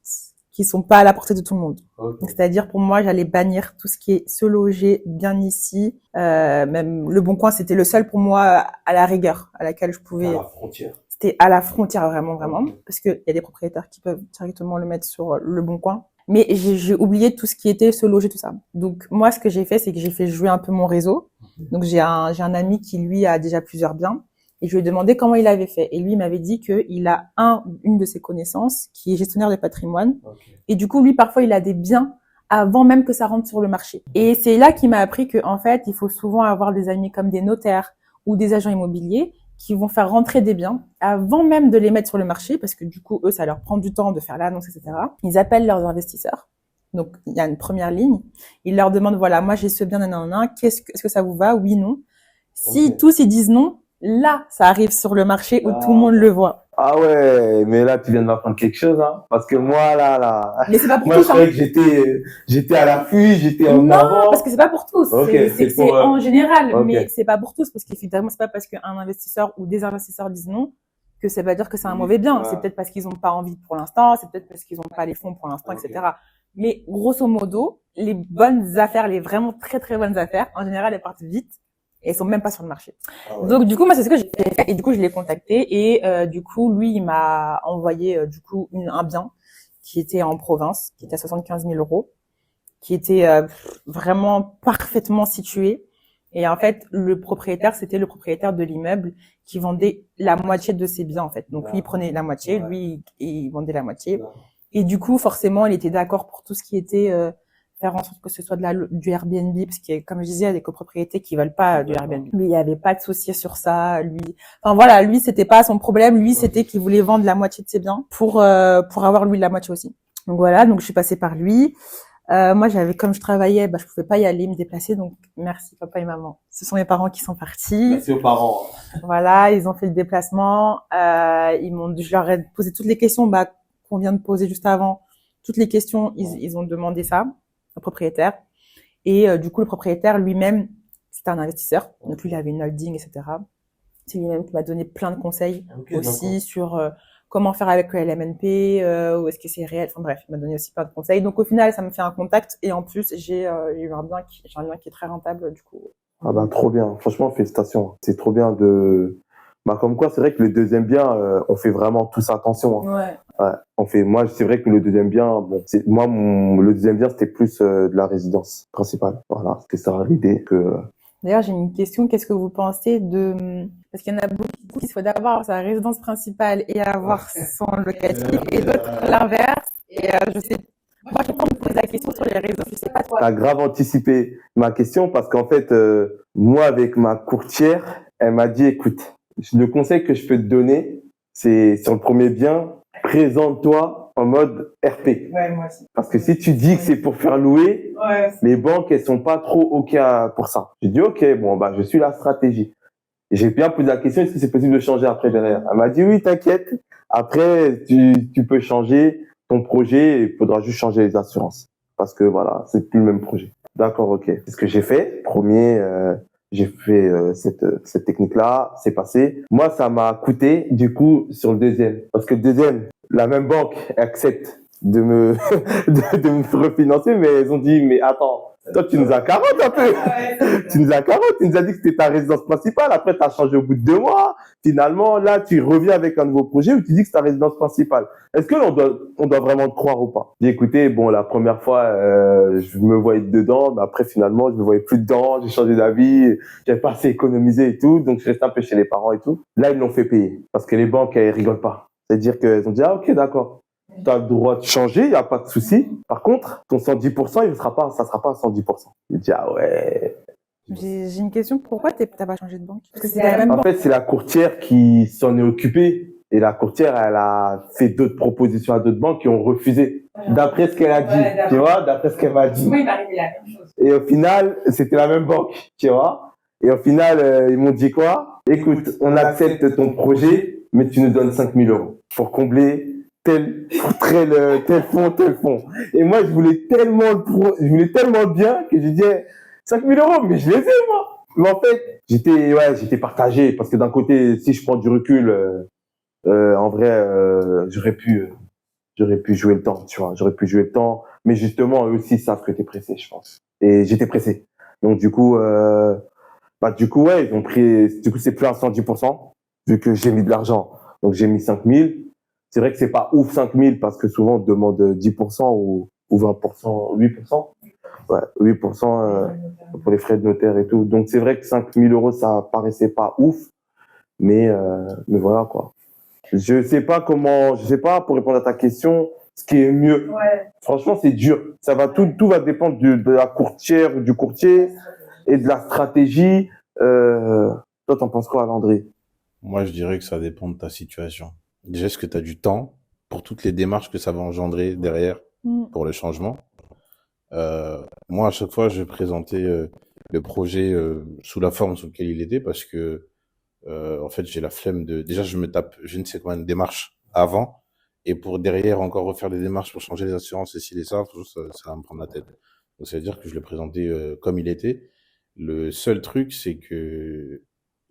B: qui sont pas à la portée de tout le monde. Okay. C'est-à-dire, pour moi, j'allais bannir tout ce qui est se loger bien ici. Même Le Bon Coin, c'était le seul pour moi à la rigueur, à laquelle je pouvais...
A: À la frontière.
B: C'était à la frontière, vraiment, vraiment. Okay. Parce qu'il y a des propriétaires qui peuvent directement le mettre sur Le Bon Coin. Mais j'ai oublié tout ce qui était se loger, tout ça. Donc, moi, ce que j'ai fait, c'est que j'ai fait jouer un peu mon réseau. Okay. Donc, j'ai un ami qui, lui, a déjà plusieurs biens. Et je lui ai demandé comment il avait fait. Et lui, il m'avait dit qu'il a une de ses connaissances qui est gestionnaire de patrimoine. Okay. Et du coup, lui, parfois, il a des biens avant même que ça rentre sur le marché. Et c'est là qu'il m'a appris que, en fait, il faut souvent avoir des amis comme des notaires ou des agents immobiliers qui vont faire rentrer des biens avant même de les mettre sur le marché, parce que du coup, eux, ça leur prend du temps de faire l'annonce, etc. Ils appellent leurs investisseurs. Donc, il y a une première ligne. Ils leur demandent, voilà, moi, j'ai ce bien, nanana, est-ce que ça vous va? Oui, non. Si okay. Tous ils disent non, là, ça arrive sur le marché où tout le monde le voit.
A: Ah ouais, mais là, tu viens de m'apprendre quelque chose, hein. Parce que moi, là.
E: Mais c'est pas pour
A: Moi, je
E: tous, hein.
A: croyais que j'étais à l'affût, j'étais en
E: Non,
A: avant.
E: parce que c'est pas pour tous.
A: Ok,
E: C'est
A: pour,
E: en général,
A: ok.
E: mais c'est pas pour tous parce qu'évidemment, c'est pas parce qu'un investisseur ou des investisseurs disent non que ça veut dire que c'est un mauvais bien.
A: Ouais.
E: C'est peut-être parce qu'ils ont pas envie pour l'instant, c'est peut-être parce qu'ils ont pas les fonds pour l'instant,
A: Ok.
E: etc. Mais grosso modo, les bonnes affaires, les vraiment très très bonnes affaires, en général, elles partent vite et elles sont même pas sur le marché.
A: Ah ouais.
E: Donc du coup, moi, c'est ce que j'ai fait et du coup, je l'ai contacté et du coup, lui, il m'a envoyé du coup un bien qui était en province, qui était à 75 000 euros, qui était vraiment parfaitement situé. Et en fait, le propriétaire, c'était le propriétaire de l'immeuble qui vendait la moitié de ses biens, en fait. Donc, lui, il prenait la moitié, lui, il vendait la moitié. Et du coup, forcément, il était d'accord pour tout ce qui était faire en sorte que ce soit du Airbnb, parce qu'il y a, comme je disais, il y a des copropriétés qui veulent pas du Airbnb. Lui, il n'y avait pas de souci sur ça. Lui, enfin voilà, lui, c'était pas son problème. Lui, c'était qu'il voulait vendre la moitié de ses biens pour avoir lui la moitié aussi. Donc voilà, donc je suis passée par lui. Moi, comme je travaillais, je pouvais pas y aller, me déplacer, donc merci papa et maman. Ce sont mes parents qui sont partis.
A: Merci aux parents.
E: Voilà, ils ont fait le déplacement. Je leur ai posé toutes les questions, qu'on vient de poser juste avant. Toutes les questions, ils ont demandé ça au propriétaire. Et du coup, le propriétaire lui-même, c'était un investisseur. Donc lui, il avait une holding, etc. C'est lui-même qui m'a donné plein de conseils aussi sur comment faire avec le LMNP, où est-ce que c'est réel. Enfin bref, il m'a donné aussi plein de conseils. Donc au final, ça me fait un contact et en plus, j'ai eu un bien qui est très rentable du coup.
A: Ah trop bien. Franchement, félicitations. C'est trop bien de. Comme quoi, c'est vrai que le deuxième bien, on fait vraiment tous attention. Hein.
E: Ouais.
A: Moi, c'est vrai que le deuxième bien, le deuxième bien, c'était plus de la résidence principale. Voilà, c'était ça l'idée que.
E: D'ailleurs, j'ai une question. Qu'est-ce que vous pensez parce qu'il y en a beaucoup qui souhaitent avoir sa résidence principale et avoir son locatif et d'autres l'inverse. Et je sais, moi, je peux me poser la question sur les réseaux. Je sais pas toi.
A: T'as grave anticipé ma question parce qu'en fait, moi, avec ma courtière, elle m'a dit, écoute, le conseil que je peux te donner, c'est sur le premier bien, présente-toi en mode RP.
E: Ouais, moi aussi.
A: Parce que si tu dis que c'est pour faire louer, les banques, elles sont pas trop OK pour ça. J'ai dit, OK, je suis la stratégie. Et j'ai bien posé la question, est-ce que c'est possible de changer après derrière? Elle m'a dit, oui, t'inquiète. Après, tu peux changer ton projet, il faudra juste changer les assurances. Parce que voilà, c'est plus le même projet. D'accord, OK. C'est ce que j'ai fait. Premier, j'ai fait cette technique-là, c'est passé. Moi, ça m'a coûté, du coup, sur le deuxième. Parce que le deuxième, la même banque accepte de me me refinancer, mais elles ont dit, mais attends, toi, tu nous as carotte un peu. Tu nous as carotte, tu nous as dit que c'était ta résidence principale. Après, tu as changé au bout de 2 mois. Finalement, là, tu reviens avec un nouveau projet où tu dis que c'est ta résidence principale. Est-ce que on doit vraiment te croire ou pas? J'ai écouté, la première fois, je me voyais dedans, mais après, finalement, je me voyais plus dedans. J'ai changé d'avis. J'avais pas assez économisé et tout. Donc, je restais un peu chez les parents et tout. Là, ils l'ont fait payer. Parce que les banques, elles rigolent pas. C'est-à-dire qu'elles ont dit, ah, ok, d'accord. Tu as le droit de changer, il n'y a pas de souci. Par contre, ton 110%, ça sera pas à 110%. Je dis, ah ouais.
E: J'ai une question. Pourquoi t'as pas changé de banque? Parce que c'est la même
A: En
E: banque.
A: fait, c'est la courtière qui s'en est occupée. Et la courtière, elle a fait d'autres propositions à d'autres banques qui ont refusé. D'après ce qu'elle a dit, tu vois, d'après ce qu'elle m'a dit.
E: Moi, il m'est arrivé la même chose.
A: Et au final, c'était la même banque, tu vois. Et au final, ils m'ont dit quoi? Écoute, on accepte ton projet, mais tu nous donnes 5 000 € pour combler tel fond. Et moi, je voulais tellement bien que j'ai dit 5 000 €, mais je les ai, moi. Mais en fait, j'étais partagé parce que d'un côté, si je prends du recul, en vrai, j'aurais pu jouer le temps, tu vois. J'aurais pu jouer le temps, mais justement, eux aussi savent que t'es pressé, je pense. Et j'étais pressé. Donc du coup, ouais, ils ont pris. Du coup, c'est plus à 110% vu que j'ai mis de l'argent. Donc j'ai mis 5 000. C'est vrai que c'est pas ouf 5 000 parce que souvent on te demande 10% ou 20%, 8%. Ouais, 8% pour les frais de notaire et tout. Donc c'est vrai que 5 000 € ça paraissait pas ouf, mais voilà quoi. Je sais pas pour répondre à ta question, ce qui est mieux.
E: Ouais.
A: Franchement, c'est dur. Tout va dépendre de la courtière ou du courtier et de la stratégie. Toi, t'en penses quoi, Landry?
C: Moi, je dirais que ça dépend de ta situation. Déjà, est-ce que tu as du temps pour toutes les démarches que ça va engendrer derrière pour le changement? Moi, à chaque fois, je présentais le projet sous la forme sous laquelle il était parce que En fait, j'ai la flemme de. Déjà, je me tape, je ne sais combien de démarches avant, et pour derrière encore refaire des démarches pour changer les assurances et ci et ça, ça va me prendre la tête. Donc, ça veut dire que je l'ai présenté comme il était. Le seul truc, c'est que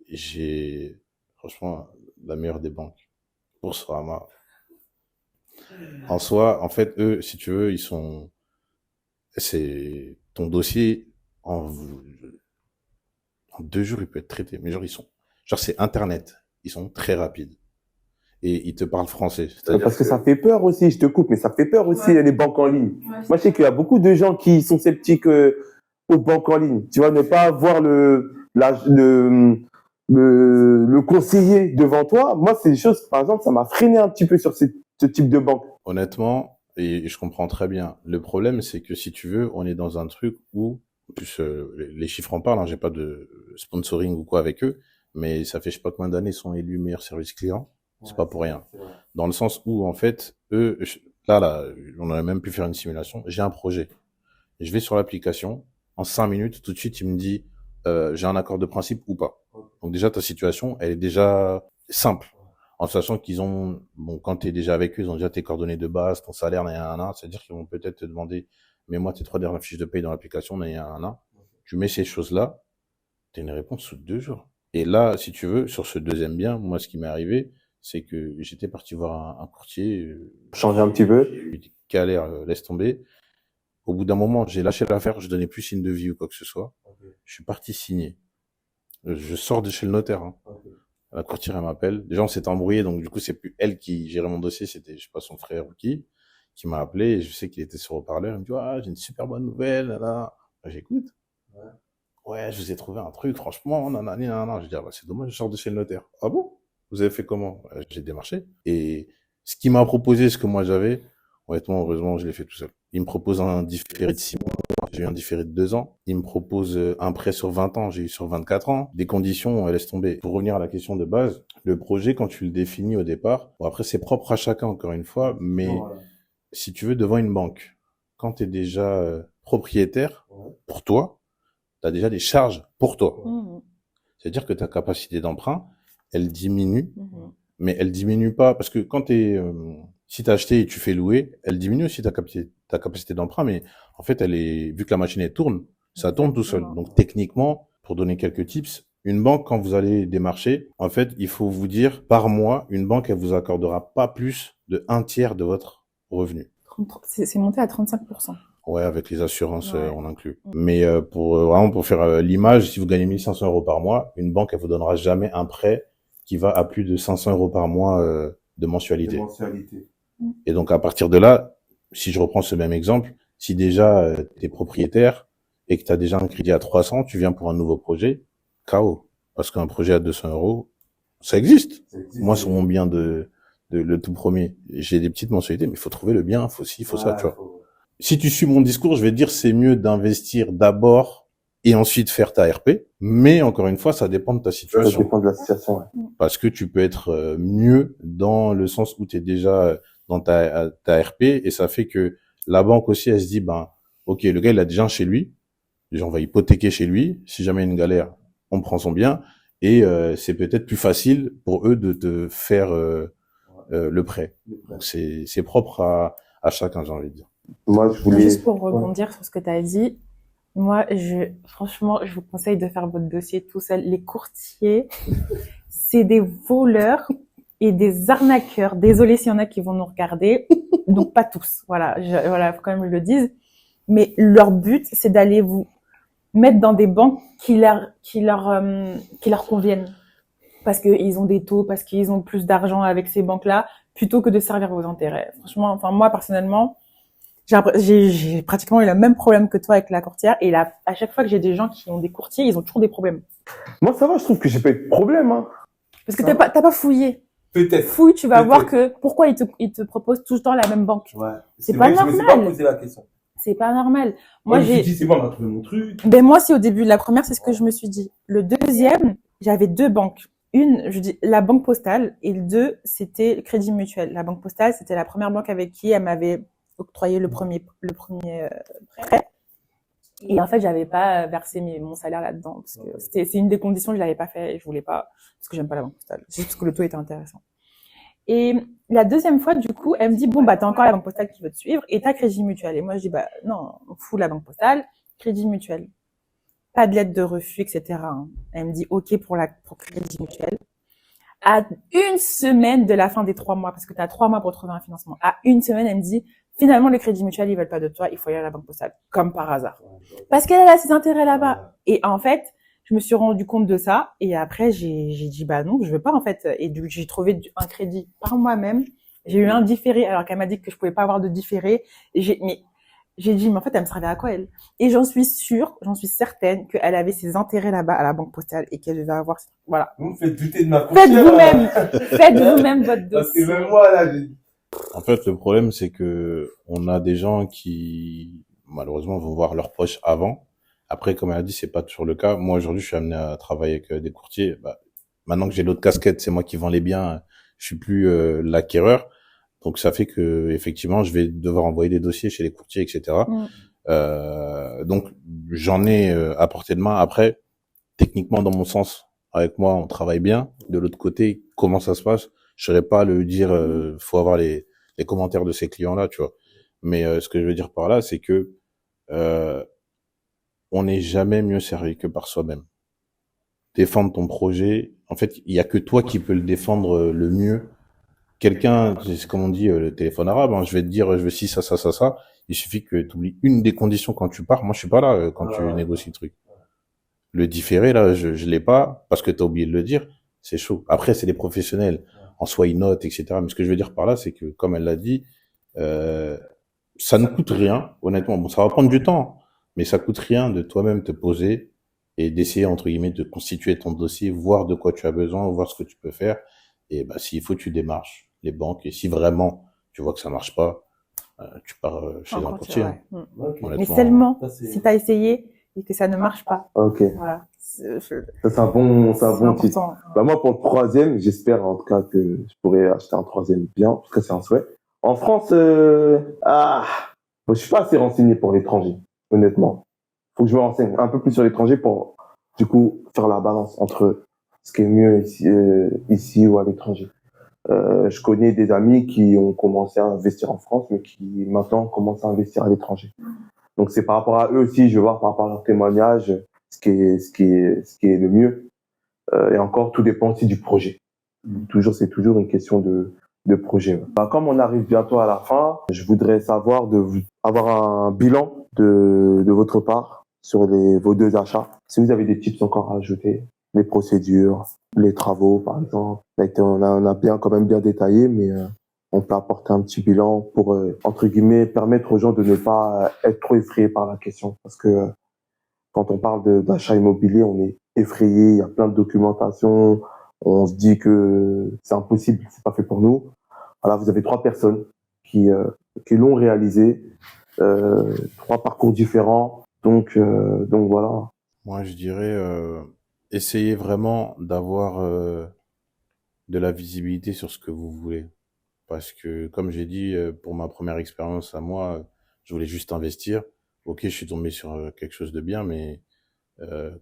C: j'ai, franchement, la meilleure des banques pour Sorama. En soi, en fait, eux, si tu veux, c'est ton dossier en, en 2 jours, il peut être traité. Mais genre, c'est Internet. Ils sont très rapides. Et ils te parlent français.
A: Parce que ça fait peur aussi, je te coupe, mais ça fait peur aussi, les banques en ligne. Moi, je sais qu'il y a beaucoup de gens qui sont sceptiques aux banques en ligne. Tu vois, ne pas voir le conseiller devant toi. Moi, c'est des choses, par exemple, ça m'a freiné un petit peu sur ce type de banque.
C: Honnêtement, et je comprends très bien. Le problème, c'est que si tu veux, on est dans un truc où, en plus, les chiffres en parlent, hein, j'ai pas de sponsoring ou quoi avec eux, mais ça fait je sais pas combien d'années ils sont élus meilleurs services clients. C'est pas pour rien. Dans le sens où, en fait, eux, là, on aurait même pu faire une simulation. J'ai un projet. Je vais sur l'application. En 5 minutes, tout de suite, il me dit, j'ai un accord de principe ou pas. Donc déjà, ta situation, elle est déjà simple. En sachant qu'ils ont, bon, quand tu es déjà avec eux, ils ont déjà tes coordonnées de base, ton salaire, c'est-à-dire qu'ils vont peut-être te demander, mets-moi tes 3 dernières fiches de paye dans l'application, tu mets ces choses-là, tu as une réponse sous 2 jours. Et là, si tu veux, sur ce deuxième bien, moi, ce qui m'est arrivé, c'est que j'étais parti voir un courtier.
A: Changer un petit peu.
C: Galère, laisse tomber. Au bout d'un moment, j'ai lâché l'affaire, je donnais plus signe de vie ou quoi que ce soit. Je suis parti signer. Je sors de chez le notaire. Hein. La courtière, elle m'appelle. Déjà, on s'était embrouillé, donc du coup, c'est plus elle qui gérait mon dossier, c'était, je sais pas, son frère ou qui m'a appelé, et je sais qu'il était sur haut-parleur. Il me dit, ah, j'ai une super bonne nouvelle, là. J'écoute. Ouais, je vous ai trouvé un truc, franchement, nanana. Je dis, ah, bah, c'est dommage, je sors de chez le notaire. Ah bon? Vous avez fait comment? J'ai démarché. Et ce qu'il m'a proposé, ce que moi j'avais, honnêtement, heureusement, je l'ai fait tout seul. Il me propose un différé de 6 mois. J'ai eu un différé de 2 ans. Il me propose un prêt sur 20 ans. J'ai eu sur 24 ans. Des conditions, laisse tomber. Pour revenir à la question de base, le projet, quand tu le définis au départ, bon, après, c'est propre à chacun, encore une fois, mais si tu veux, devant une banque, quand tu es déjà propriétaire, pour toi, tu as déjà des charges pour toi. C'est-à-dire que ta capacité d'emprunt, elle diminue, mais elle diminue pas, parce que quand si t'as acheté et tu fais louer, elle diminue aussi ta capacité d'emprunt, mais en fait, vu que la machine elle tourne, ça tourne tout seul. Donc techniquement, pour donner quelques tips, une banque, quand vous allez démarcher, en fait, il faut vous dire, par mois, une banque, elle vous accordera pas plus de 1/3 de votre revenu.
B: C'est monté à 35%.
C: Ouais, avec les assurances, on inclut. Mais vraiment pour faire l'image, si vous gagnez 1 500 € par mois, une banque, elle vous donnera jamais un prêt qui va à plus de 500 € par mois de mensualité. Et donc, à partir de là, si je reprends ce même exemple, si déjà tu es propriétaire et que tu as déjà un crédit à 300, tu viens pour un nouveau projet, KO. Parce qu'un projet à 200 €, ça existe. Moi, sur mon bien le tout premier, j'ai des petites mensualités, mais il faut trouver le bien, il faut ça, tu vois. Si tu suis mon discours, je vais te dire c'est mieux d'investir d'abord et ensuite faire ta RP. Mais encore une fois, ça dépend de ta situation.
A: Ça dépend de la situation, ouais.
C: Parce que tu peux être mieux dans le sens où tu es déjà dans ta RP et ça fait que la banque aussi, elle se dit, ben, ok, le gars, il a déjà un chez lui. Déjà, on va hypothéquer chez lui. Si jamais il y a une galère, on prend son bien. Et c'est peut-être plus facile pour eux de te faire le prêt. Donc, c'est propre à chacun, j'ai envie de dire.
A: Moi, je voulais...
B: Juste pour rebondir sur ce que tu as dit, moi, franchement, je vous conseille de faire votre dossier tout seul. Les courtiers, c'est des voleurs et des arnaqueurs. Désolée s'il y en a qui vont nous regarder. Donc, pas tous. Voilà, faut quand même que je le dise. Mais leur but, c'est d'aller vous mettre dans des banques qui leur conviennent. Parce qu'ils ont des taux, parce qu'ils ont plus d'argent avec ces banques-là, plutôt que de servir vos intérêts. Franchement, enfin, moi, personnellement, j'ai pratiquement eu le même problème que toi avec la courtière. Et là, à chaque fois que j'ai des gens qui ont des courtiers, ils ont toujours des problèmes.
A: Moi, ça va, je trouve que j'ai pas eu de problème, hein.
B: Parce que t'as pas fouillé.
A: Peut-être.
B: Fouille, tu vas voir que pourquoi ils te proposent tout le temps la même banque.
A: Ouais.
B: C'est pas normal.
A: Je me suis pas posé la question.
B: C'est pas normal.
A: Moi, je me suis dit, c'est bon, on a trouvé mon truc.
B: Ben, moi, aussi, au début de la première, c'est ce que je me suis dit. Le deuxième, j'avais 2 banques. Une, je dis, la banque postale, et le 2, c'était le Crédit Mutuel. La banque postale, c'était la première banque avec qui elle m'avait octroyé le premier prêt.
E: Et en fait, j'avais pas versé mon salaire là-dedans parce que c'est une des conditions, je l'avais pas fait et je voulais pas parce que j'aime pas la banque postale. C'est juste parce que le taux était intéressant. Et la deuxième fois, du coup, elle me dit bon bah t'as encore la banque postale qui veut te suivre et t'as Crédit Mutuel. Et moi je dis bah non, on fout la banque postale, Crédit Mutuel. Pas de lettre de refus, etc. Elle me dit ok pour Crédit Mutuel. À une semaine de la fin des 3 mois, parce que tu as 3 mois pour trouver un financement. À une semaine, elle me dit, finalement, le Crédit Mutuel, ils veulent pas de toi, il faut y aller à la banque postale. Comme par hasard. Parce qu'elle a ses intérêts là-bas. Et en fait, je me suis rendu compte de ça. Et après, j'ai dit, bah non, je veux pas, en fait. Et j'ai trouvé un crédit par moi-même. J'ai eu un différé, alors qu'elle m'a dit que je pouvais pas avoir de différé. J'ai dit, mais en fait, elle me servait à quoi, elle? Et j'en suis certaine qu'elle avait ses intérêts là-bas à la banque postale et qu'elle devait avoir, voilà.
A: Vous me faites douter de ma
E: Faites vous-même votre dossier.
A: Parce que même moi, là,
C: En fait, le problème, c'est que on a des gens qui, malheureusement, vont voir leurs poches avant. Après, comme elle a dit, c'est pas toujours le cas. Moi, aujourd'hui, je suis amené à travailler avec des courtiers. Bah, maintenant que j'ai l'autre casquette, c'est moi qui vends les biens. Je suis plus l'acquéreur. Donc, ça fait que, effectivement, je vais devoir envoyer des dossiers chez les courtiers, etc. Donc, j'en ai à portée de main. Après, techniquement, dans mon sens, avec moi, on travaille bien. De l'autre côté, comment ça se passe? Je saurais pas le dire. Faut avoir les commentaires de ces clients-là, tu vois. Mais ce que je veux dire par là, c'est que on n'est jamais mieux servi que par soi-même. Défendre ton projet, en fait, il y a que toi qui peux le défendre le mieux. Quelqu'un, c'est comme on dit le téléphone arabe, hein, je vais te dire je veux ci, ça, ça, ça, ça. Il suffit que tu oublies une des conditions quand tu pars. Moi, je suis pas là quand tu négocies le truc. Le différé, là, je l'ai pas parce que tu as oublié de le dire. C'est chaud. Après, c'est des professionnels. En soi, ils notent, etc. Mais ce que je veux dire par là, c'est que, comme elle l'a dit, ça ne coûte rien, honnêtement. Bon, ça va prendre du temps, mais ça coûte rien de toi-même te poser et d'essayer, entre guillemets, de constituer ton dossier, voir de quoi tu as besoin, voir ce que tu peux faire. Et bah, s'il faut, tu démarches les banques. Et si vraiment tu vois que ça marche pas, tu pars chez un courtier.
E: Ouais.
A: Okay.
E: Mais seulement si tu as essayé et que ça ne marche pas.
A: Ok.
E: Voilà.
A: C'est un bon titre. Bah, moi, pour le troisième, j'espère en tout cas que je pourrais acheter un troisième bien. En tout cas, c'est un souhait. En France, je suis pas assez renseigné pour l'étranger, honnêtement. Faut que je me renseigne un peu plus sur l'étranger pour, du coup, faire la balance entre ce qui est mieux ici ou à l'étranger. Je connais des amis qui ont commencé à investir en France, mais qui maintenant commencent à investir à l'étranger. Donc c'est par rapport à eux aussi, je vais voir par rapport à leur témoignage ce qui est le mieux. Et encore, tout dépend aussi du projet. C'est toujours une question de projet. Bah, comme on arrive bientôt à la fin, je voudrais savoir avoir un bilan de votre part sur vos 2 achats. Si vous avez des tips encore à ajouter, les procédures, les travaux, par exemple. On a quand même bien détaillé, mais on peut apporter un petit bilan pour, entre guillemets, permettre aux gens de ne pas être trop effrayés par la question. Parce que quand on parle d'achat immobilier, on est effrayé, il y a plein de documentation, on se dit que c'est impossible, c'est pas fait pour nous. Voilà, vous avez 3 personnes qui l'ont réalisé, 3 parcours différents, donc voilà.
C: Moi, je dirais essayez vraiment d'avoir de la visibilité sur ce que vous voulez. Parce que, comme j'ai dit, pour ma première expérience à moi, je voulais juste investir. Ok, je suis tombé sur quelque chose de bien, mais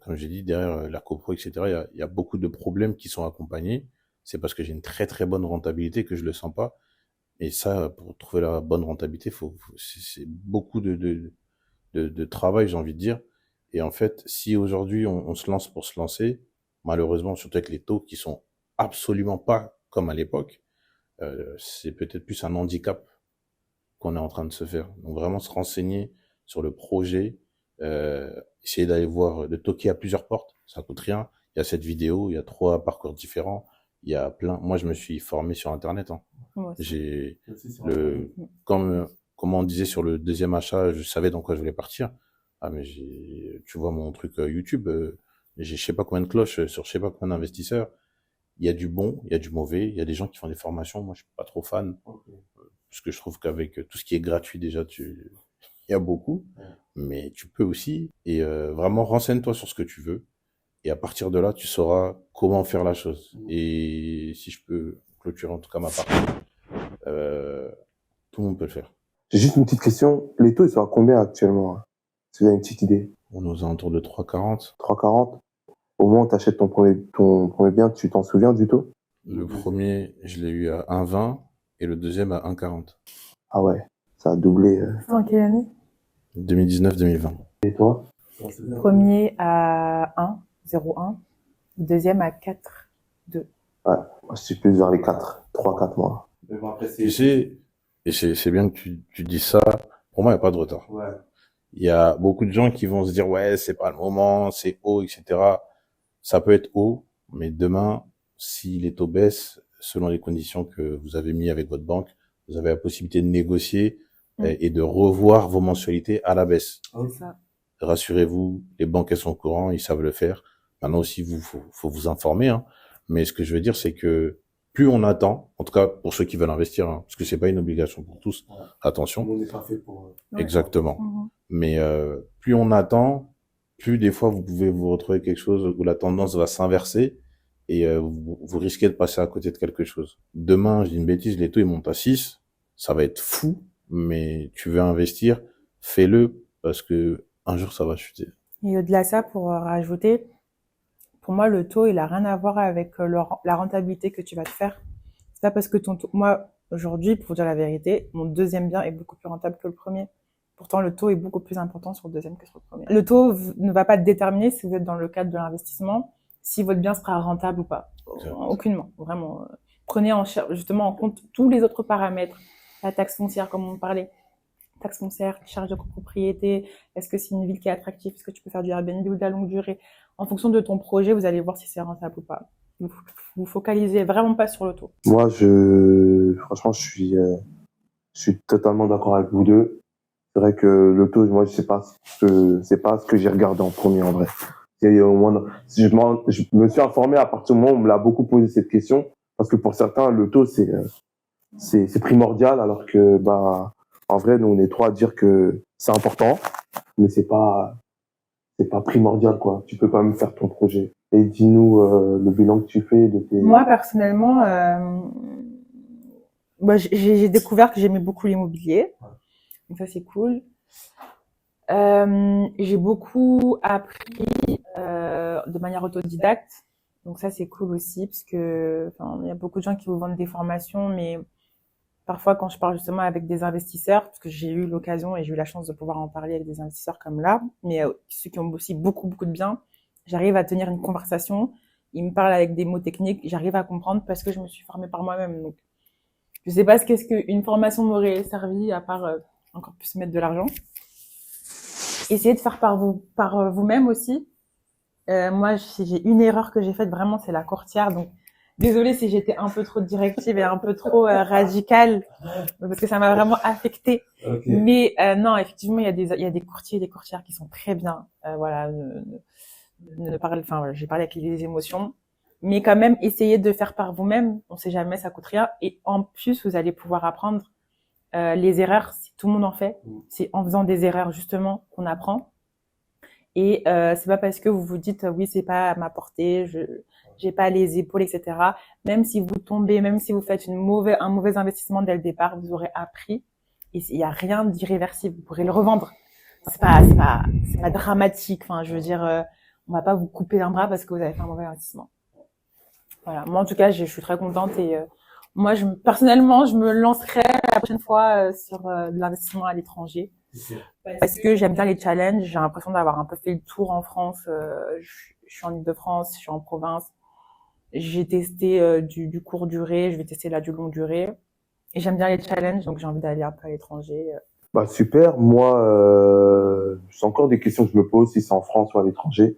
C: comme j'ai dit, derrière la copro, etc., il y a beaucoup de problèmes qui sont accompagnés. C'est parce que j'ai une très très bonne rentabilité que je le sens pas. Et ça, pour trouver la bonne rentabilité, c'est beaucoup de travail, j'ai envie de dire. Et en fait, si aujourd'hui on se lance pour se lancer, malheureusement, surtout avec les taux qui sont absolument pas comme à l'époque, c'est peut-être plus un handicap qu'on est en train de se faire. Donc vraiment se renseigner sur le projet, essayer d'aller voir, de toquer à plusieurs portes, ça coûte rien. Il y a cette vidéo, il y a 3 parcours différents, il y a plein. Moi, je me suis formé sur Internet. Hein. Ouais, j'ai comme on disait sur le deuxième achat, je savais dans quoi je voulais partir. Ah mais tu vois mon truc YouTube, j'ai je sais pas combien de cloches sur je sais pas combien d'investisseurs. Il y a du bon, il y a du mauvais, il y a des gens qui font des formations. Moi, je suis pas trop fan. Parce que je trouve qu'avec tout ce qui est gratuit, déjà, il y a beaucoup. Mais tu peux aussi. Et vraiment, renseigne-toi sur ce que tu veux. Et à partir de là, tu sauras comment faire la chose. Et si je peux clôturer en tout cas ma partie, tout le monde peut le faire.
A: J'ai juste une petite question. Les taux, ils sont à combien actuellement? Si vous avez une petite idée.
C: On est aux alentours de 3,40.
A: 3,40. Au moment où tu achètes ton premier bien, tu t'en souviens du taux?
C: Le premier, je l'ai eu à 1,20 et le deuxième à 1,40.
A: Ah ouais, ça a doublé.
B: En quelle année?
C: 2019-2020.
A: Et toi?
B: Premier à 1, 0,1. Deuxième à 4, 2.
A: Ouais, moi, je suis plus vers les 3-4 mois.
C: Mais bon, après, tu sais, et c'est bien que tu dis ça. Pour moi, il n'y a pas de retard.
A: Ouais.
C: Il y a beaucoup de gens qui vont se dire, ouais, c'est pas le moment, c'est haut, etc. Ça peut être haut, mais demain, si les taux baissent, selon les conditions que vous avez mis avec votre banque, vous avez la possibilité de négocier et de revoir vos mensualités à la baisse.
B: C'est ça.
C: Rassurez-vous, les banques, elles sont au courant, ils savent le faire. Maintenant aussi, faut vous informer, hein. Mais ce que je veux dire, c'est que plus on attend, en tout cas pour ceux qui veulent investir, hein, parce que c'est pas une obligation pour tous. Ouais. Attention.
A: On n'est pas fait pour.
C: Exactement. Mais plus on attend, plus des fois vous pouvez vous retrouver quelque chose où la tendance va s'inverser et vous risquez de passer à côté de quelque chose. Demain, je dis une bêtise, les taux ils montent à 6, ça va être fou, mais tu veux investir, fais-le parce que un jour ça va chuter.
B: Et au-delà de ça, pour rajouter, pour moi, le taux, il a rien à voir avec la rentabilité que tu vas te faire. C'est pas parce que ton taux, moi, aujourd'hui, pour dire la vérité, mon deuxième bien est beaucoup plus rentable que le premier. Pourtant, le taux est beaucoup plus important sur le deuxième que sur le premier. Le taux ne va pas déterminer si vous êtes dans le cadre de l'investissement, si votre bien sera rentable ou pas. Aucunement. Vraiment. Prenez justement en compte tous les autres paramètres. La taxe foncière, comme on parlait. Taxe foncière, charge de copropriété, est-ce que c'est une ville qui est attractive, est-ce que tu peux faire du Airbnb ou de la longue durée. En fonction de ton projet, vous allez voir si c'est rentable ou pas. Vous focalisez vraiment pas sur le taux.
A: Moi, franchement, je suis totalement d'accord avec vous deux. C'est vrai que le taux, moi, c'est pas ce que j'ai regardé en premier, en vrai. Au moins, je me suis informé à partir du moment où on me l'a beaucoup posé cette question, parce que pour certains, le taux, c'est primordial, alors que, en vrai, nous, on est trois à dire que c'est important, mais c'est pas primordial, quoi. Tu peux quand même faire ton projet. Et dis-nous le bilan que tu fais de tes...
B: Moi, personnellement, j'ai découvert que j'aimais beaucoup l'immobilier. Donc ça, c'est cool. J'ai beaucoup appris de manière autodidacte. Donc ça, c'est cool aussi, parce que il y a beaucoup de gens qui vous vendent des formations, mais parfois, quand je parle justement avec des investisseurs, parce que j'ai eu l'occasion et j'ai eu la chance de pouvoir en parler avec des investisseurs comme là, mais ceux qui ont aussi beaucoup de biens, j'arrive à tenir une conversation. Ils me parlent avec des mots techniques, j'arrive à comprendre parce que je me suis formée par moi-même. Donc, je sais pas qu'est-ce qu'une formation m'aurait servi à part encore plus mettre de l'argent. Essayez de faire par vous-même aussi. Moi, j'ai une erreur que j'ai faite vraiment, c'est la courtière. Donc, désolée si j'étais un peu trop directive et un peu trop radicale, parce que ça m'a vraiment affectée. Okay. Mais non, effectivement, il y a des courtiers et des courtières qui sont très bien. Voilà, j'ai parlé avec les émotions, mais quand même, essayez de faire par vous-même. On sait jamais, ça coûte rien. Et en plus, vous allez pouvoir apprendre les erreurs. Si tout le monde en fait, c'est en faisant des erreurs justement qu'on apprend. Et c'est pas parce que vous vous dites oui, c'est pas à ma portée, j'ai pas les épaules, etc. Même si vous tombez, même si vous faites un mauvais investissement dès le départ, vous aurez appris. Et il y a rien d'irréversible. Vous pourrez le revendre. C'est pas dramatique. Enfin, je veux dire, on va pas vous couper un bras parce que vous avez fait un mauvais investissement. Voilà. Moi, en tout cas, je suis très contente et moi, personnellement, je me lancerai la prochaine fois sur de l'investissement à l'étranger. Parce que j'aime bien les challenges. J'ai l'impression d'avoir un peu fait le tour en France. Je suis en Île-de-France, je suis en province. J'ai testé du court durée, je vais tester là du long durée. Et j'aime bien les challenges, donc j'ai envie d'aller un peu à l'étranger.
A: Super. Moi, c'est encore des questions que je me pose, si c'est en France ou à l'étranger.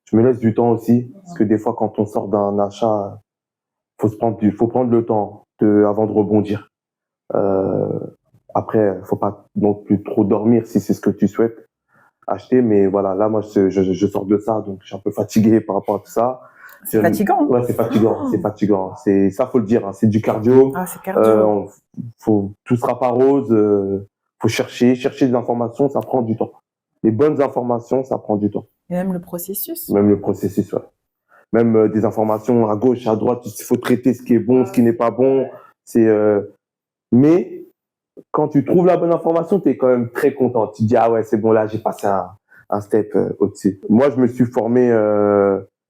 A: Je me laisse du temps aussi, parce que des fois, quand on sort d'un achat, faut prendre le temps avant de rebondir. Après, faut pas non plus trop dormir si c'est ce que tu souhaites acheter, mais voilà, là, moi, je sors de ça, donc je suis un peu fatigué par rapport à tout ça.
B: C'est fatigant.
A: Ouais, c'est fatigant, c'est fatigant. C'est ça, faut le dire, hein, c'est du cardio.
B: Ah, c'est cardio.
A: Tout sera pas rose. Faut chercher des informations, ça prend du temps. Les bonnes informations, ça prend du temps.
B: Et même le processus.
A: Même le processus, ouais. Même des informations à gauche, à droite, il faut traiter ce qui est bon, ce qui n'est pas bon. Mais quand tu trouves la bonne information, tu es quand même très content. Tu te dis, ah ouais, c'est bon, là, j'ai passé un step au-dessus. Moi, je me suis formé,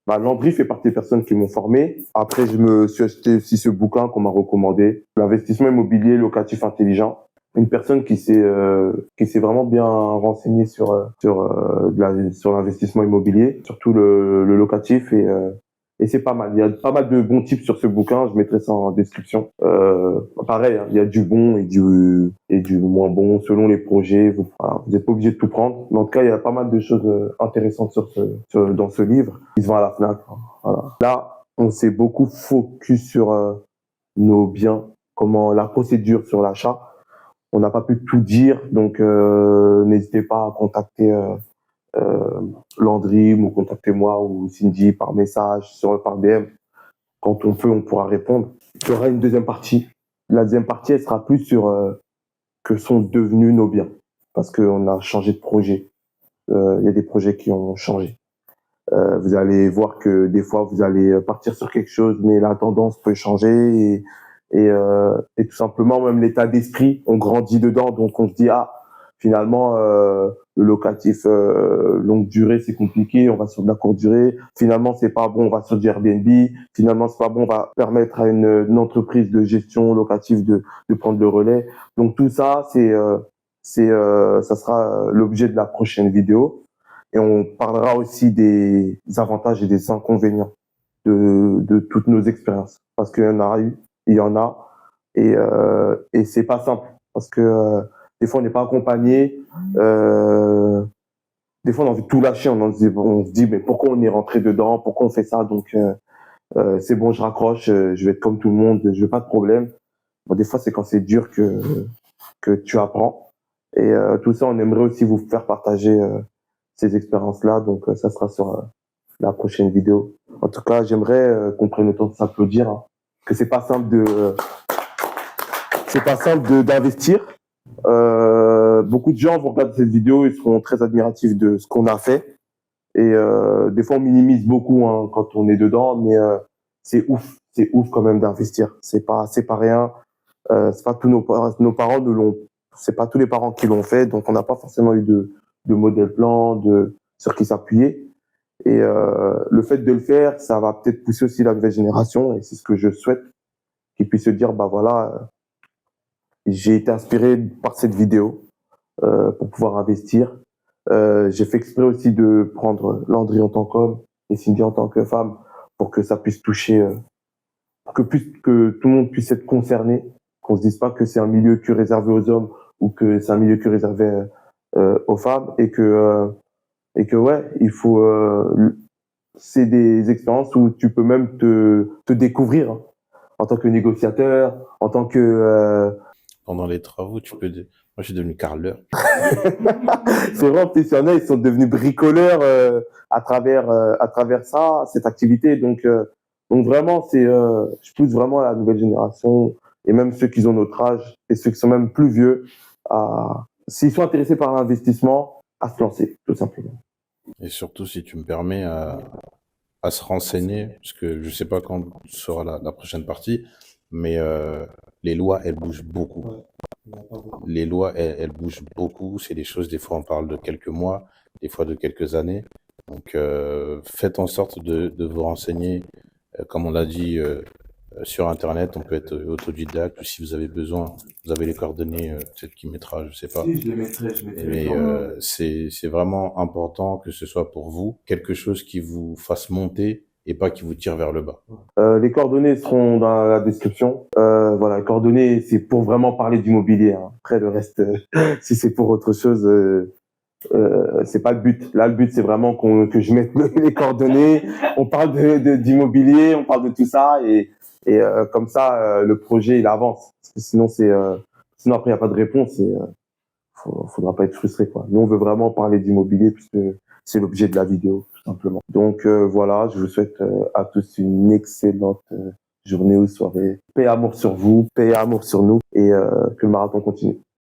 A: Landry fait partie des personnes qui m'ont formé. Après, je me suis acheté aussi ce bouquin qu'on m'a recommandé, L'investissement immobilier locatif intelligent. Une personne qui s'est vraiment bien renseignée sur l'investissement immobilier, surtout le locatif, et c'est pas mal. Il y a pas mal de bons tips sur ce bouquin. Je mettrai ça en description. Pareil, hein, il y a du bon et du moins bon selon les projets. Vous n'êtes pas obligé de tout prendre. Mais en tout cas, il y a pas mal de choses intéressantes dans ce livre. Il se vend à la Fnac. Voilà. Là, on s'est beaucoup focus sur nos biens, comment la procédure sur l'achat. On n'a pas pu tout dire, donc n'hésitez pas à contacter Landry ou contacter moi ou Cindy par message, par DM. Quand on peut, on pourra répondre. Il y aura une deuxième partie. La deuxième partie, elle sera plus sur que sont devenus nos biens, parce qu'on a changé de projet. Il y a des projets qui ont changé. Vous allez voir que des fois, vous allez partir sur quelque chose, mais la tendance peut changer et tout simplement, même l'état d'esprit, on grandit dedans, donc on se dit, ah, finalement, le locatif longue durée, c'est compliqué, on va sur de la courte durée. Finalement, c'est pas bon, on va sur du Airbnb. Finalement, c'est pas bon, on va permettre à une entreprise de gestion locative de prendre le relais. Donc tout ça, ça sera l'objet de la prochaine vidéo. Et on parlera aussi des avantages et des inconvénients de toutes nos expériences. Parce qu'il y en a eu, il y en a, et c'est pas simple. Parce que des fois, on n'est pas accompagné. Des fois, on a envie de tout lâcher. On se dit, mais pourquoi on est rentré dedans? Pourquoi on fait ça? Donc, c'est bon, je raccroche. Je vais être comme tout le monde. Je veux pas de problème. Bon, des fois, c'est quand c'est dur que tu apprends. Et tout ça, on aimerait aussi vous faire partager ces expériences-là. Donc, ça sera sur la prochaine vidéo. En tout cas, j'aimerais qu'on prenne le temps de s'applaudir. Hein, que c'est pas simple d'investir. Beaucoup de gens vont regarder cette vidéo et seront très admiratifs de ce qu'on a fait. Et des fois, on minimise beaucoup hein, quand on est dedans, mais c'est ouf quand même d'investir. C'est pas rien. C'est pas tous nos parents ne l'ont. C'est pas tous les parents qui l'ont fait, donc on n'a pas forcément eu de modèle plan, sur qui s'appuyer. Et le fait de le faire, ça va peut-être pousser aussi la nouvelle génération, et c'est ce que je souhaite, qu'ils puissent se dire, bah voilà, j'ai été inspiré par cette vidéo pour pouvoir investir. J'ai fait exprès aussi de prendre Landry en tant qu'homme et Cindy en tant que femme pour que ça puisse toucher, pour que tout le monde puisse être concerné, qu'on se dise pas que c'est un milieu que réservé aux hommes ou que c'est un milieu que réservé aux femmes et que ouais, il faut. C'est des expériences où tu peux même te découvrir hein, en tant que négociateur, en tant que
C: Pendant les travaux, tu peux dire, moi, je suis devenu carreleur.
A: c'est vrai, il y en a, ils sont devenus bricoleurs à travers ça, cette activité. Donc vraiment, je pousse vraiment à la nouvelle génération et même ceux qui ont notre âge et ceux qui sont même plus vieux s'ils sont intéressés par l'investissement, à se lancer, tout simplement.
C: Et surtout, si tu me permets, à se renseigner, parce que je sais pas quand sera la prochaine partie, mais les lois, elles bougent beaucoup. Les lois, elles bougent beaucoup. C'est des choses, des fois, on parle de quelques mois, des fois de quelques années. Donc, faites en sorte de vous renseigner. Comme on l'a dit, sur Internet, on peut être autodidacte. Ou si vous avez besoin, vous avez les coordonnées, peut-être qu'il mettra, je sais pas.
A: Si, je les mettrai.
C: Mais c'est vraiment important que ce soit pour vous quelque chose qui vous fasse monter et pas qui vous tire vers le bas.
A: Les coordonnées seront dans la description. Voilà, les coordonnées, c'est pour vraiment parler d'immobilier. Hein. Après, le reste, si c'est pour autre chose, c'est pas le but. Là, le but, c'est vraiment que je mette les coordonnées. On parle d'immobilier, on parle de tout ça et comme ça, le projet il avance. Parce que sinon après il y a pas de réponse et faudra pas être frustré quoi. Nous on veut vraiment parler d'immobilier puisque c'est l'objet de la vidéo tout simplement. Donc voilà, je vous souhaite à tous une excellente journée ou soirée. Paix et amour sur vous, paix et amour sur nous et que le marathon continue.